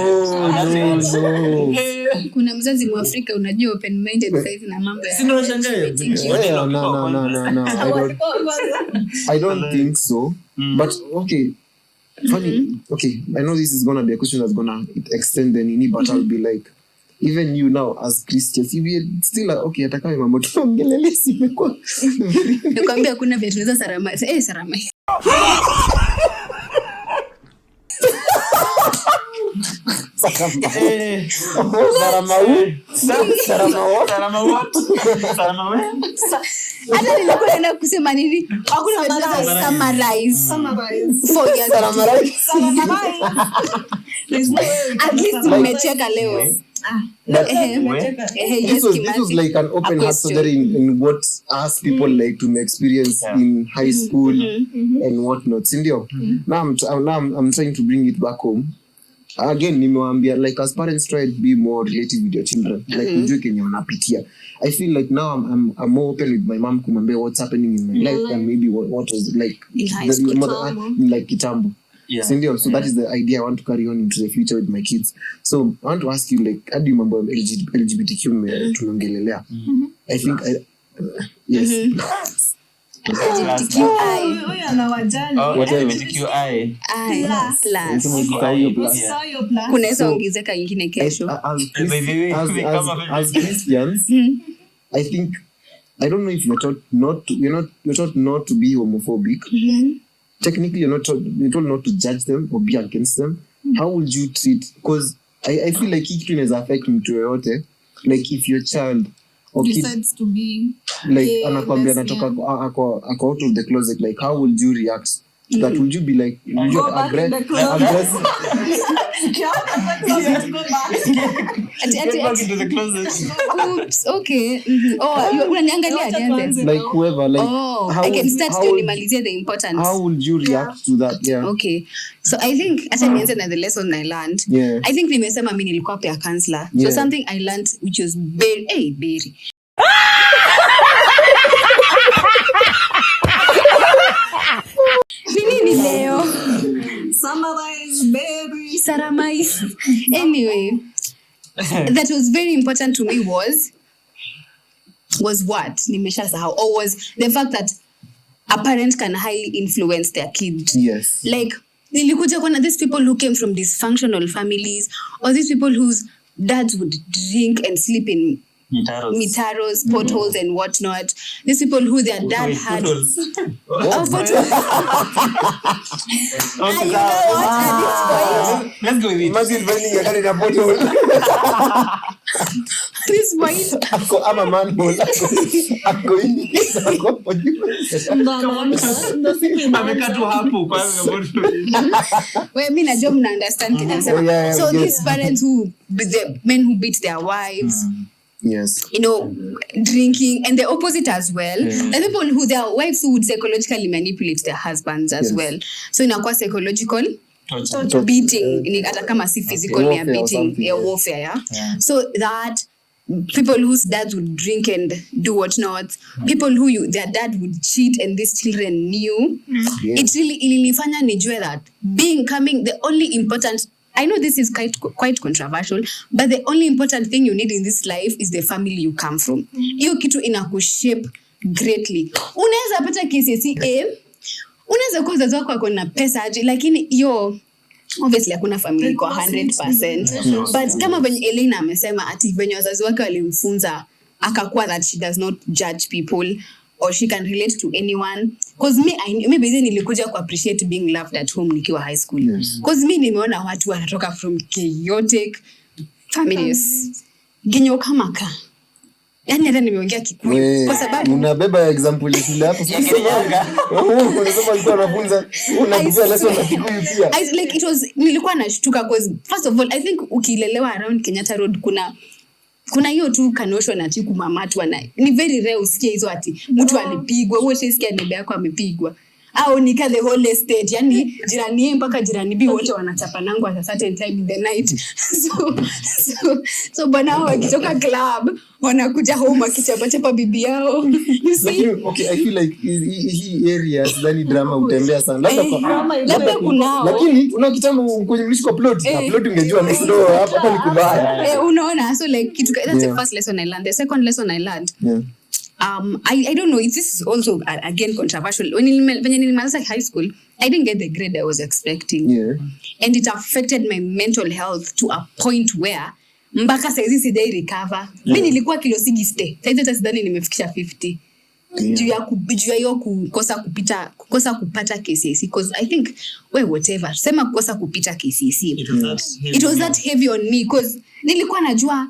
No. Kuna mzazi wa Afrika unajua open minded size na mambo ya. Sina shangaa. No. I don't think so. But okay. Funny. Okay, I know this is gonna be a question that's gonna extend the nini, but I'll be like, even you now as Christians, you be still okay, atakawe mambo tuongelele simekuwa. Nakwambia kuna vitu tunaweza sarama. Sarama. Hata nilikuwa naenda kusema nini? Hakuna watu summarize. At least nimecheka leo. This was like an open heart surgery in what us people like to experience in high school and whatnot. Sindio? Now I'm trying to bring it back home. Again, nimewaambia like as parents try to be more relative with your children, like ujue kenye wanapitia. I feel like now I'm more open with my mom kumwambia what's happening in my life and maybe what was like in high school like kitambo. Sindio? So that is the idea I want to carry on into the future with my kids. So I want to ask you like how do you mambo LGBTQ tunaongelelea? I think yes. Kunaweza ongezeka ingine kesho. As Christians, I think I don't know if you're taught not to be homophobic. Technically you're told not to judge them or be against them. How would you treat, because I feel like kitu inaweza affect mtu yoyote, like if your child or decides to be like anakwambia natoka ako out of the closet, like how would you react to that? Would you be like, would you aggress Get back into the closet. Oops, okay. Unaniangalia nianze. Like whoever, like I can start to nimalizie the importance. how would you react to that? Yeah. Okay. So I think acha nianze na the lesson I learned. Yeah. I think nimesema mimi nilikuwa pia counselor. So Yeah. something I learned which was very Nini leo? Summarize, baby. Saramais. Anyway, that was very important to me was what? Nimeshasahau. Or was the fact that a parent can highly influence their kid. Yes. Like, nilikuja kuona these people who came from dysfunctional families, or these people whose dads would drink and sleep in mitaros, potholes and whatnot. These people who their dad had... Oh, potholes. And you know what? At this point... Let's go with it. Imagine finding a car in a bottle. This point... I'm a man. I'm going. Amekaa tu hapo kwanza Well, mi najua mna understand Kenya nasema. Yeah, So yes. these parents the men who beat their wives, Yes. you know, drinking, and the opposite as well. The people who their wives who would psychologically manipulate their husbands as Yes. well. So inakuwa psychological Torture. beating, ni hata kama si physical Warfare ni or beating, something, yeah, yeah. warfare, yeah. So that people whose dads would drink and do whatnot, people who their dad would cheat and these children knew. Yeah. It really ilinifanya nijue that the only important, I know this is quite controversial, but the only important thing you need in this life is the family you come from. Hiyo kitu inakushape greatly. Unaweza pata KCSE, unaweza kuwa wazazi wako wako na pesa aje, lakini hiyo obviously hakuna family iko 100%. But kama venye Elena amesema ati venye wazazi wake walimfunza akakuwa that she does not judge people or she can relate to anyone. Because me basically nilikuja ku appreciate being loved at home nikiwa high school. Because me nimeona watu wanatoka from chaotic families. Ginyo kama ka. Yaani hata nimeongea Kikuyu kwa sababu unabeba example ya shule hapo sasa. Unasema alikuwa anafunza unakupea lesson na Kikuyu pia. Like it was nilikuwa nashtuka because first of all I think ukilelewa around Kenyatta Road kuna hiyo tu kanosho na tiku mamatu ni very rare usikie hizo ati mtu alipigwa wewe ushisikia nebe yako amepigwa au nika the whole estate yani jirani mpaka jirani bi wote wanachapa nangu at a certain time in the night so bwana wao wakitoka club wanakuja home wakichapa bibi yao you see. Okay, I feel like hii area sidhani drama utembea sana labda kunao lakini unakitambo kwenye mlishiko plot ungejua next door hapa ni kubaya unaona so like kitu that's the first lesson I learned. The second lesson I learned I don't know if this is also again controversial. When nilimaliza high school, I didn't get the grade I was expecting. Yeah. And it affected my mental health to a point where mpaka saizi sidai recover. Mimi nilikuwa kilo 60. Saizi hata sidhani nimefikisha 50. Juu ya hiyo kukosa kupata KCSE because I think whatever. Sema kukosa kupita KCSE. It was that heavy on me because nilikuwa najua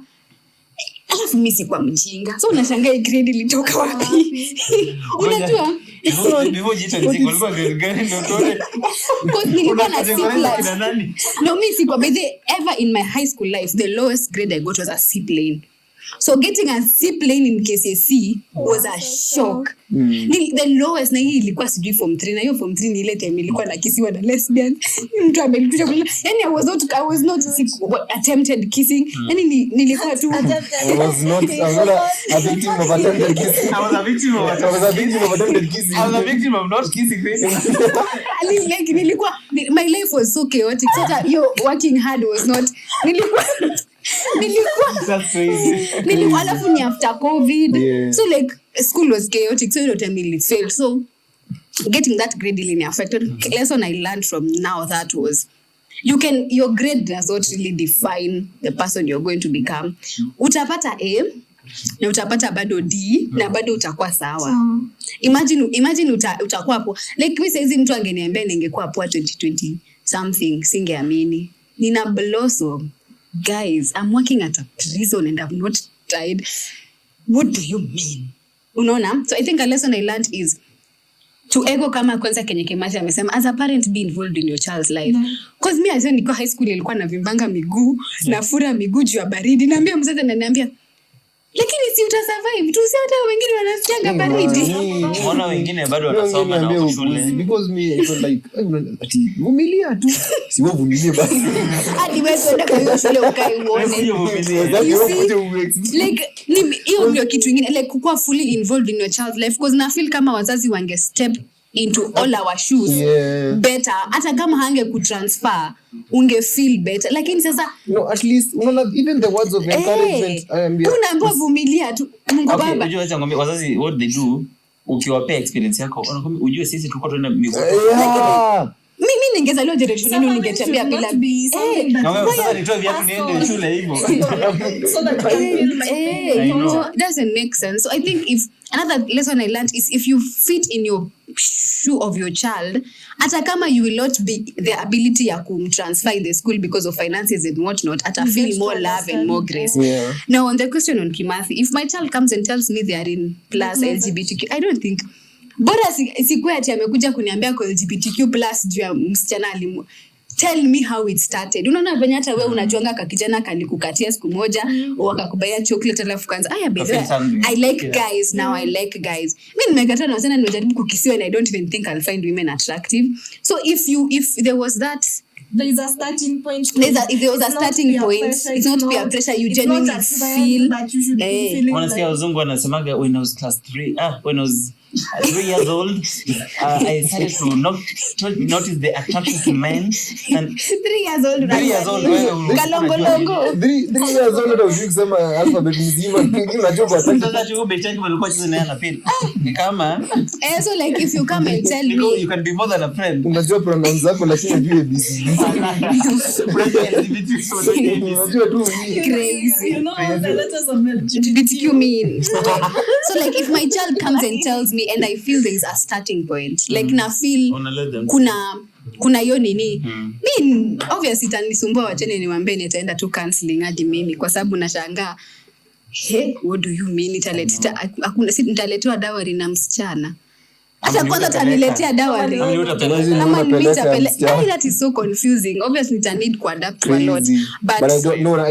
alafu mimi si kwa mjinga. So unashangaa grade ilitoka wapi? Unajua? Before jita nilikuwa grade gani ndio tuone. Because nilikuwa na C+. No, mimi si kwa by ever in my high school life the lowest grade I got was a C plane. So getting a C plane in KCSE was a shock. The lowest na hii ilikuwa sijui form 3 na hiyo form 3 ni ile time ilikuwa na kisiwa na lesbian. Mtu amelikuja kula. Yani I was not attempted kissing. Yani nilikuwa tu I was not a victim of attempted kissing. I was a victim of attempted kissing. I was a victim of not kissing. Like nilikuwa my life was so chaotic. So your working hard was not nilikuwa That's crazy. alafu ni after COVID. Yeah. So like school was chaotic. So you know time it failed. So getting that grade really affected. Lesson I learned from now that was your grade does not really define the person you're going to become. Utapata A na utapata bado D na bado utakuwa sawa. Imagine utakuwa hapo. Like mimi saizi mtu angeniambia ningekuwa hapo 2020 something singeamini. Nina blossom. Guys, I'm working at a prison and I've not died. What do you mean? Unaona? So I think a lesson I learned is to ego kama kwanza Kenya Kimathi amesema as a parent be involved in your child's life. Cause me as niko high school ilikuwa na vimbanga miguu, nafura miguu juu ya baridi. Naambia mzazi ananiambia lakini si utasurvive tu, si hata wengine wanasikianga baridi. Mbona wengine bado wanasoma na shule? Because me it was like ati vumilia tu. Si wewe vumilie basi. Hadi wewe kwenda kwa hiyo shule ukae uone. Like hiyo ndio kitu kingine, like kuwa fully involved in your child's life, because na feel kama wazazi wange step into all our shoes better, hata kama hange kutransfer unge feel better. Lakini sasa no, at least even the words of encouragement tunaambiwa vumilia tu. Mungu baba unajua acha ngombe wazazi what they do, ukiwapea experience yako wanakwambia ujue sisi tulikuwa tunaenda miguu. Mimi ningezaliwa generation yenu ningetembea bila sasa nitoe viatu niende shule hivyo. So that it doesn't make sense. So I think if another lesson I learned is if you fit in your shoe of your child, hata kama you will not be the ability ya transfer in the school because of finances and whatnot, hata feel more love and more grace. Now on the question on Kimathi, if my child comes and tells me they are in plus LGBTQ, I don't think bora sikuwa ati amekuja kuniambia kwa LGBTQ plus juu ya msichana alimu. Tell me how it started. Unaona venye hata wewe unajuanga kakijana kalikukatia siku moja wakakubaya chocolate alafu kanza I like guys now, I like guys. Mimi nimekataa na sana, nimejaribu kukisiwa and I don't even think I'll find women attractive. So if there was that, there is a starting point. If there was a starting point, it's not peer pressure. You genuinely feel that you should be feeling. Wanasikia wazungu wanasemaga when I was class 3, when I was 3 years old, I started to notice the attraction to men. And 3 years old. Kalongolongo. 3 years old ndio ukisema alphabet mzima unajua kwa sasa chuo betaki walikuwa chini na yana pili. Ni kama so like if you come and tell me you can be more than a friend. Unajua pronouns zako lakini unajua ABC. Unajua tu crazy. You know the letters of LGBTQ mean. So like if my child comes and tells me and I feel there is a starting point, like na feel kuna hiyo nini, mimi obviously itanisumbua, wacheni niwaambie nitaenda tu counseling hadi mimi, kwa sababu nashangaa what do you mean nitaletewa dawari na msichana. Hata kwanza taniletea dawari ama nitapeleka. That is so confusing. Obviously nita need to adapt to a lot, but I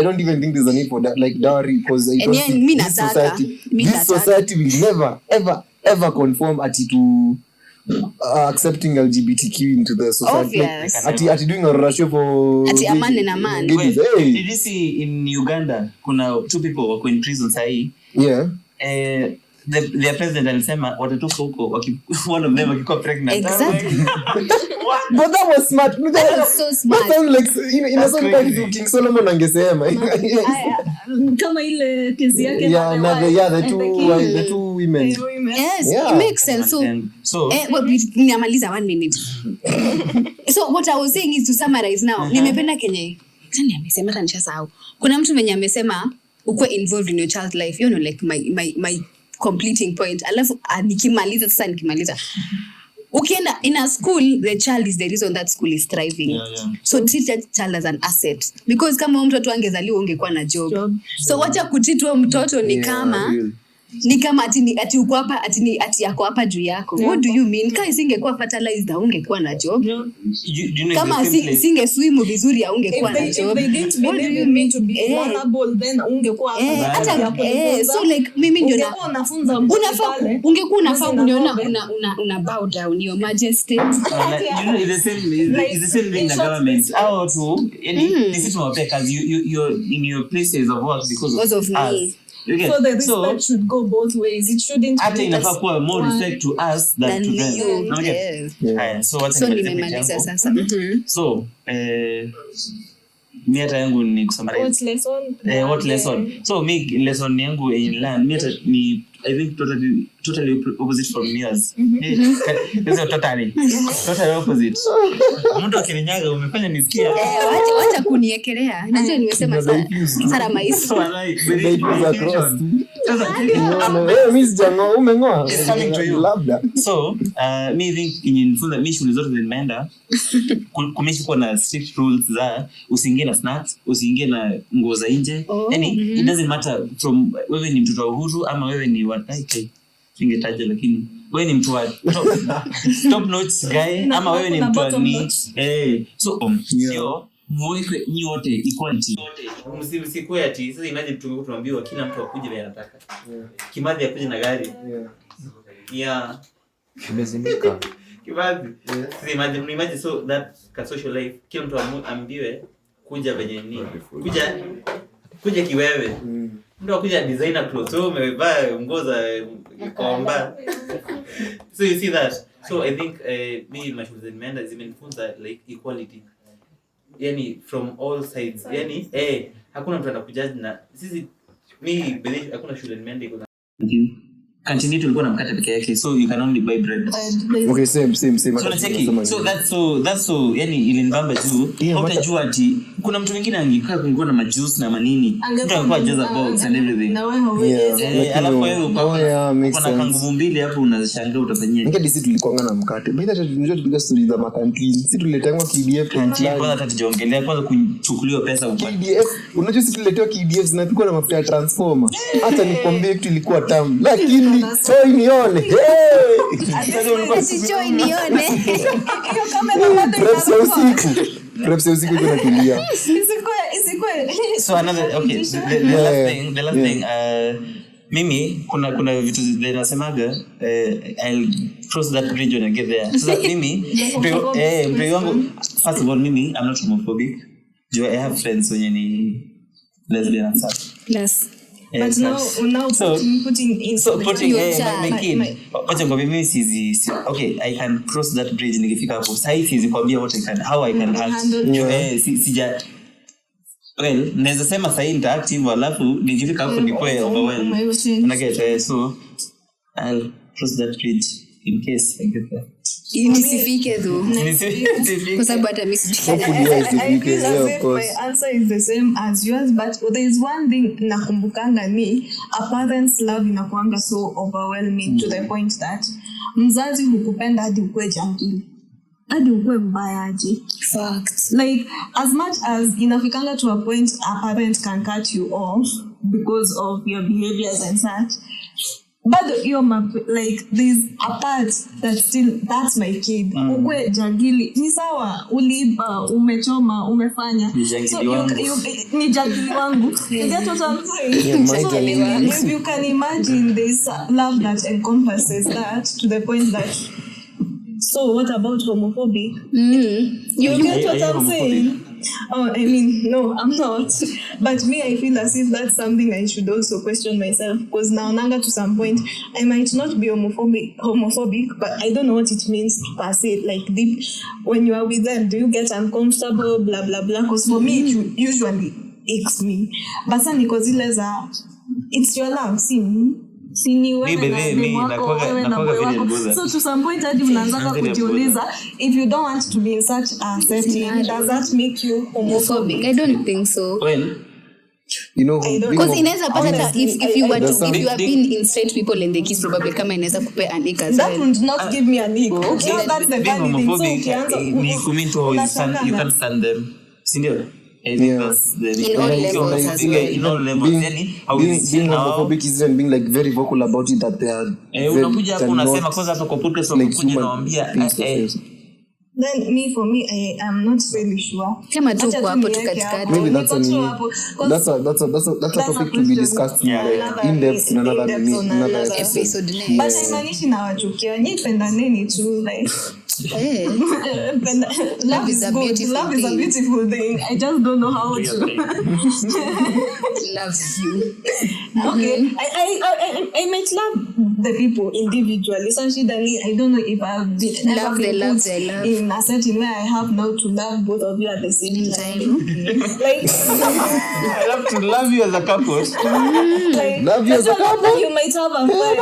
don't even think there's a need for that, like dowry, because I don't think this society will never ever conform to accepting LGBTQ into the society. Ati doing a ratio for ati amane na man. Did you see in Uganda kuna 2 people wako in prison sahi? Their president alisema watatoka huko one of them akikuwa pregnant. Exactly. But that was smart. That was so smart. That sounds like in a song like King Solomon angesema. Kama ile kesi yake the two women. Yes, it makes sense. So niamaliza 1 minute. So what I was saying is, to summarize now, nimependa Kenya. Tani amesema hata nishasahau. Kuna mtu mwenye amesema uko involved in your child's life, you know, like my completing point. Alafu nikimaliza ukienda in a school, the child is the reason that school is thriving. So treat that child as an asset, because kama mtoto angezaliwa ungekuwa na job. So wacha kutreat mtoto ni kama ati uko hapa ati yako hapa juu yako. What do you mean? Kama isingekuwa fertilized ungekuwa na job. Kama singe swim vizuri ungekuwa na job. What do you mean to be vulnerable then ungekuwa hapa. So like mimi ndio ungekuwa unafahamu una bow down your majesty. You know, it's the same thing in the government. How to this is more because you're in your places of work because of me. So the respect should go both ways. It shouldn't be inafaa kuwa more respect to us than to them. So nimemaliza sasa. So mi hata yangu ni kusummarize. What lesson? So mi lesson yangu in land mi hata ni I think totally opposite from yours. Totally opposite. Mtu akininyaga umefanya nisikie. Wacha kuniekelea. Najua nimesema Sara Maisi. So, me think ininifunza mi shule zote zimeenda kumeshi kuwa na strict rules za usiingie na snacks, usiingie na nguo za nje. Yani it doesn't matter from wewe ni mtoto wa Uhuru ama wewe ni singetaja lakini wewe ni mtu wa top notch guy ama wewe ni mtu wa ni so sio muweke nyote equality msikuwe ati sasa imagine tunaambiwa kila mtu akuje vile anataka Kimathi akuje na gari kimezimika Kimathi sasa imagine so that ka social life kila mtu ambiwe kuja venye nini kuja kiwewe ndio kuja designer clothes so umevaa nguo za komba so you see that so I think me mashule zimeenda zimenifunza like equality yani from all sides yani hakuna mtu anakujudge na sisi me believe hakuna shule nimeenda iko continue tulikuwa na mkate peke yake so you can only buy bread Okay, same. so that's so yani ilinibamba juu hautajua ati kuna mtu mwingine angekaa kulikuwa na majuice na manini mtu angekuwa jaza box and everything na wewe hauwezi alafu wewe uko na kangumu mbili hapo unashangaa utafanyia Nika disi tulikuanga na mkate. Baada ya tunajua tupiga story za makantini. Sisi tuletangwa KDF kwanza hata tujongelea kwanza kuchukuliwa pesa upate KDF. Unajua sisi tuletewa KDF zinapikwa na mafuta ya transformer. Hata nikwambie kitu ilikuwa tamu. Lakini choi nione. Choi nione. hiyo kamera bado Preps ya usiku iko natulia. isikwe so another okay the last thing mimi kuna vitu zinasemaga I'll cross that bridge when I get there so that mimi mpe wangu first of all mimi I'm not homophobic I have friends wenye ni lesbian and stuff plus but now putting in so putting my kid wacha ngombe mimi sizi okay I can cross that bridge nikifika hapo sasa sizi kwambia how I can handle sija well naweza sema sasa interactive alafu nikifika hapo nikoe overwhelmed unaget so I'll cross that bridge in case I get there nisifike tu kwa sababu hata mimi I feel as if my answer is the same as yours but there is one thing nakumbukanga ni a parent's love inakuanga so overwhelming to the point that mzazi hukupenda hadi ukue jangili hadi ukue mbaya aje facts like as much as inafikanga to a point a parent can cut you off because of your behaviors and such but like there's a part that still that's my kid ukwe jangili ni sawa uliiba umechoma umefanya so ni jangili wangu get what I'm saying so if you can imagine this love that encompasses that to the point that so what about homophobia you get what I'm saying I mean no I'm not but me I feel as if that's something I should also question myself because now to some point I might not be homophobic but I don't know what it means per se like deep when you are with them do you get uncomfortable blah blah blah because for me it usually aches me but some because it's your love see so to some point hadi unaanza kujiuliza if you don't want to be in such a setting does that make you homophobic I don't think so You know, because inaweza pata if you have been in straight people and they kiss probably kama inaweza kupe an ick as that would not give me an ick that's the funny thing so ukianza ni kuminto you can't stand them sindio being homophobic is even being like very vocal about it that they are unakuja hapo unasema kwanza hapa kwa podcast unakuja naambia then for me I am not really sure kama tu kwa hapo tukatikati maybe that's a topic to be discussed in depth in another episode but haimaanishi nawachukia nyipendaneni tu like love is a beautiful thing I just don't know how to love you okay I might love the people individually so I don't know if I've been love in a setting where I have now to love both of you at the same time like I love to love you as a couple like, love you as a couple you might have a friend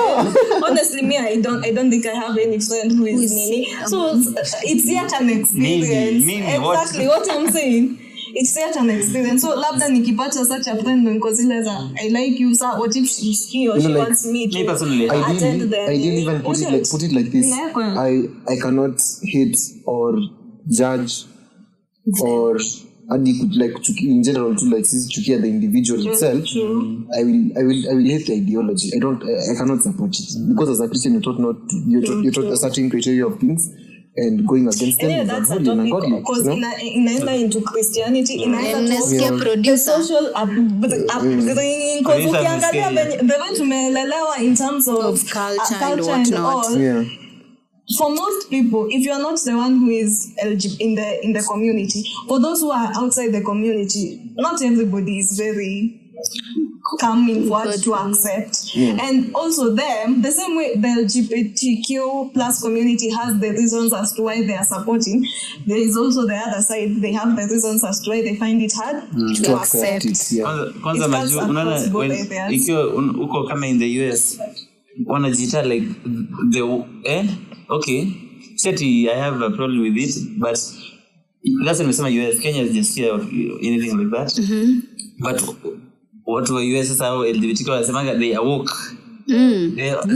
honestly me I don't think I have any friend who is Nini so it's yet an experience exactly what I'm saying it's yet an experience so labda nikipata such a friend because I like you so what if he or she wants me to ideally even put it like this I cannot hate or judge or hadi like in general to like sisi chukia the individual itself. I will hate the ideology. I cannot support it because as a Christian you're taught a certain criteria of things and going against them. Yeah, that's a topic because inaenda into Christianity, inaenda to social upbringing, because ukiangalia the way tumelelewa in terms of culture and whatnot. Yeah. For most people, if you are not the one who is LGBT in the community, for those who are outside the community, not everybody is very coming forward to accept. And also them, the same way the LGBTQ plus community has the reasons as to why they are supporting, there is also the other side, they have the reasons as to why they find it hard to accept it. Kwanza majuu unaona ikiwa uko kama in the US wanajiita like the okay seti I have a problem with it, but that's nimesema US. Kenya is just fear of anything like that. But watu wa US sasa hao LGBTQ wanasema they are woke.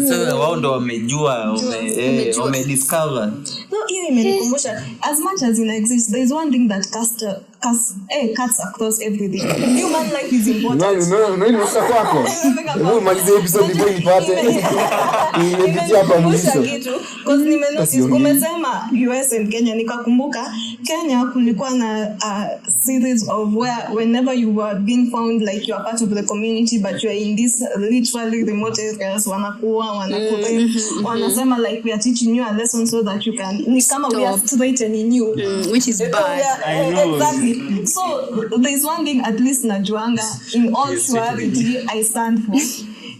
So wao ndo wamejua wamediscover. No, hii imenikumbusha as much as it exists, there is one thing that cuts across everything. Human life is important. No, nimesha kwako. Wewe malize episode before ipate. Nimepitia hapa mwisho. Because nimenotice umesema US and Kenya, nikakumbuka Kenya kulikuwa na series of where whenever you were being found like you are part of the community but you are in this literally remote areas, wanasema like we are teaching you a lesson so that you can ni kama we are straightening you, which is bad. I know. Exactly. So there is one thing at least najuanga in all surety I stand for.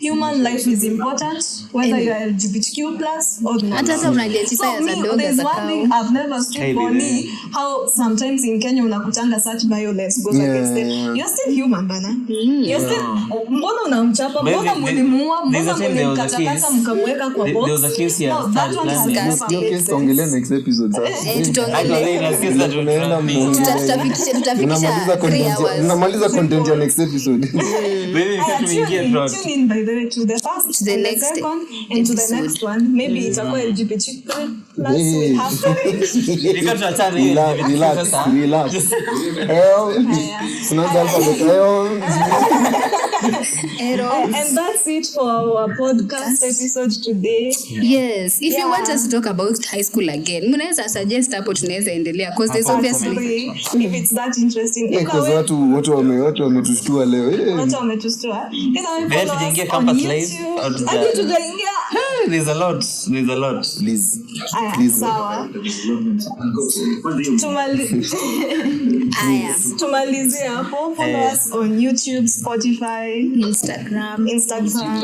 Human life is important, whether you are LGBTQ plus or not. Hata unaliachisa as a dog there's as a one cow. thing I've never stood for me, how sometimes in Kenya unakutanga such violence goes against them. You're still human bana. You're still mbona unamchapa, mbona mlimuua, mbona mlimkatakata mkamweka kwa box. There was a case here. No, that one has never made sense. Tuongelee next episode sasa. Tunamaliza content ya next episode. Tune in by the way to the first, to the and next the second, and to the next one. Maybe it's a LGBTQ plus will happen. Relax. And that's it for our podcast episode today. Yes, if you want us to talk about high school again, mnaweza suggest hapo tunaweza endelea because there's obviously if it's that interesting. Because watu wametushtua leo. Watu wametushtua. Tujaingia campus live au tujaingia. There's a lot. Please. Sawa. Tumalizie hapo. Follow us on YouTube, Spotify, Instagram,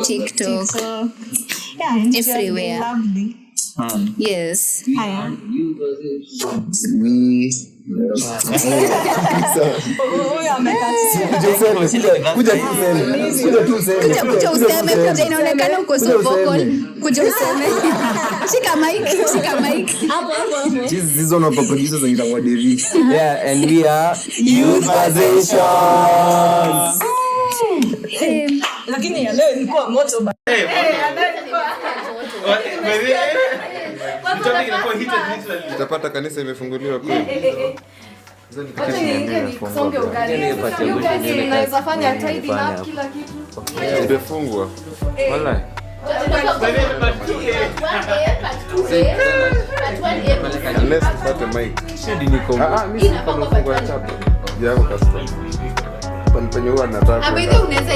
TikTok. Yeah, everywhere. Lovely. Yes. Haya. Kuja useme, inaonekana uko so vocal. Kuja useme. Shika mic. Hapo. These one of our producers are Itawa Devi. Yeah, and we are Youth Positions. Lakini ya leo ilikuwa moto ba. Utapata kanisa imefunguliwa kweli. Wacha niingie nisonge ugali. Unaweza fanya tidy up kila kitu. Imefungwa. Wallahi. Unless tupate mic. Mimi sipamefungwa ya chapa. Yao custom. Panpenye huwa nataka. Unaweza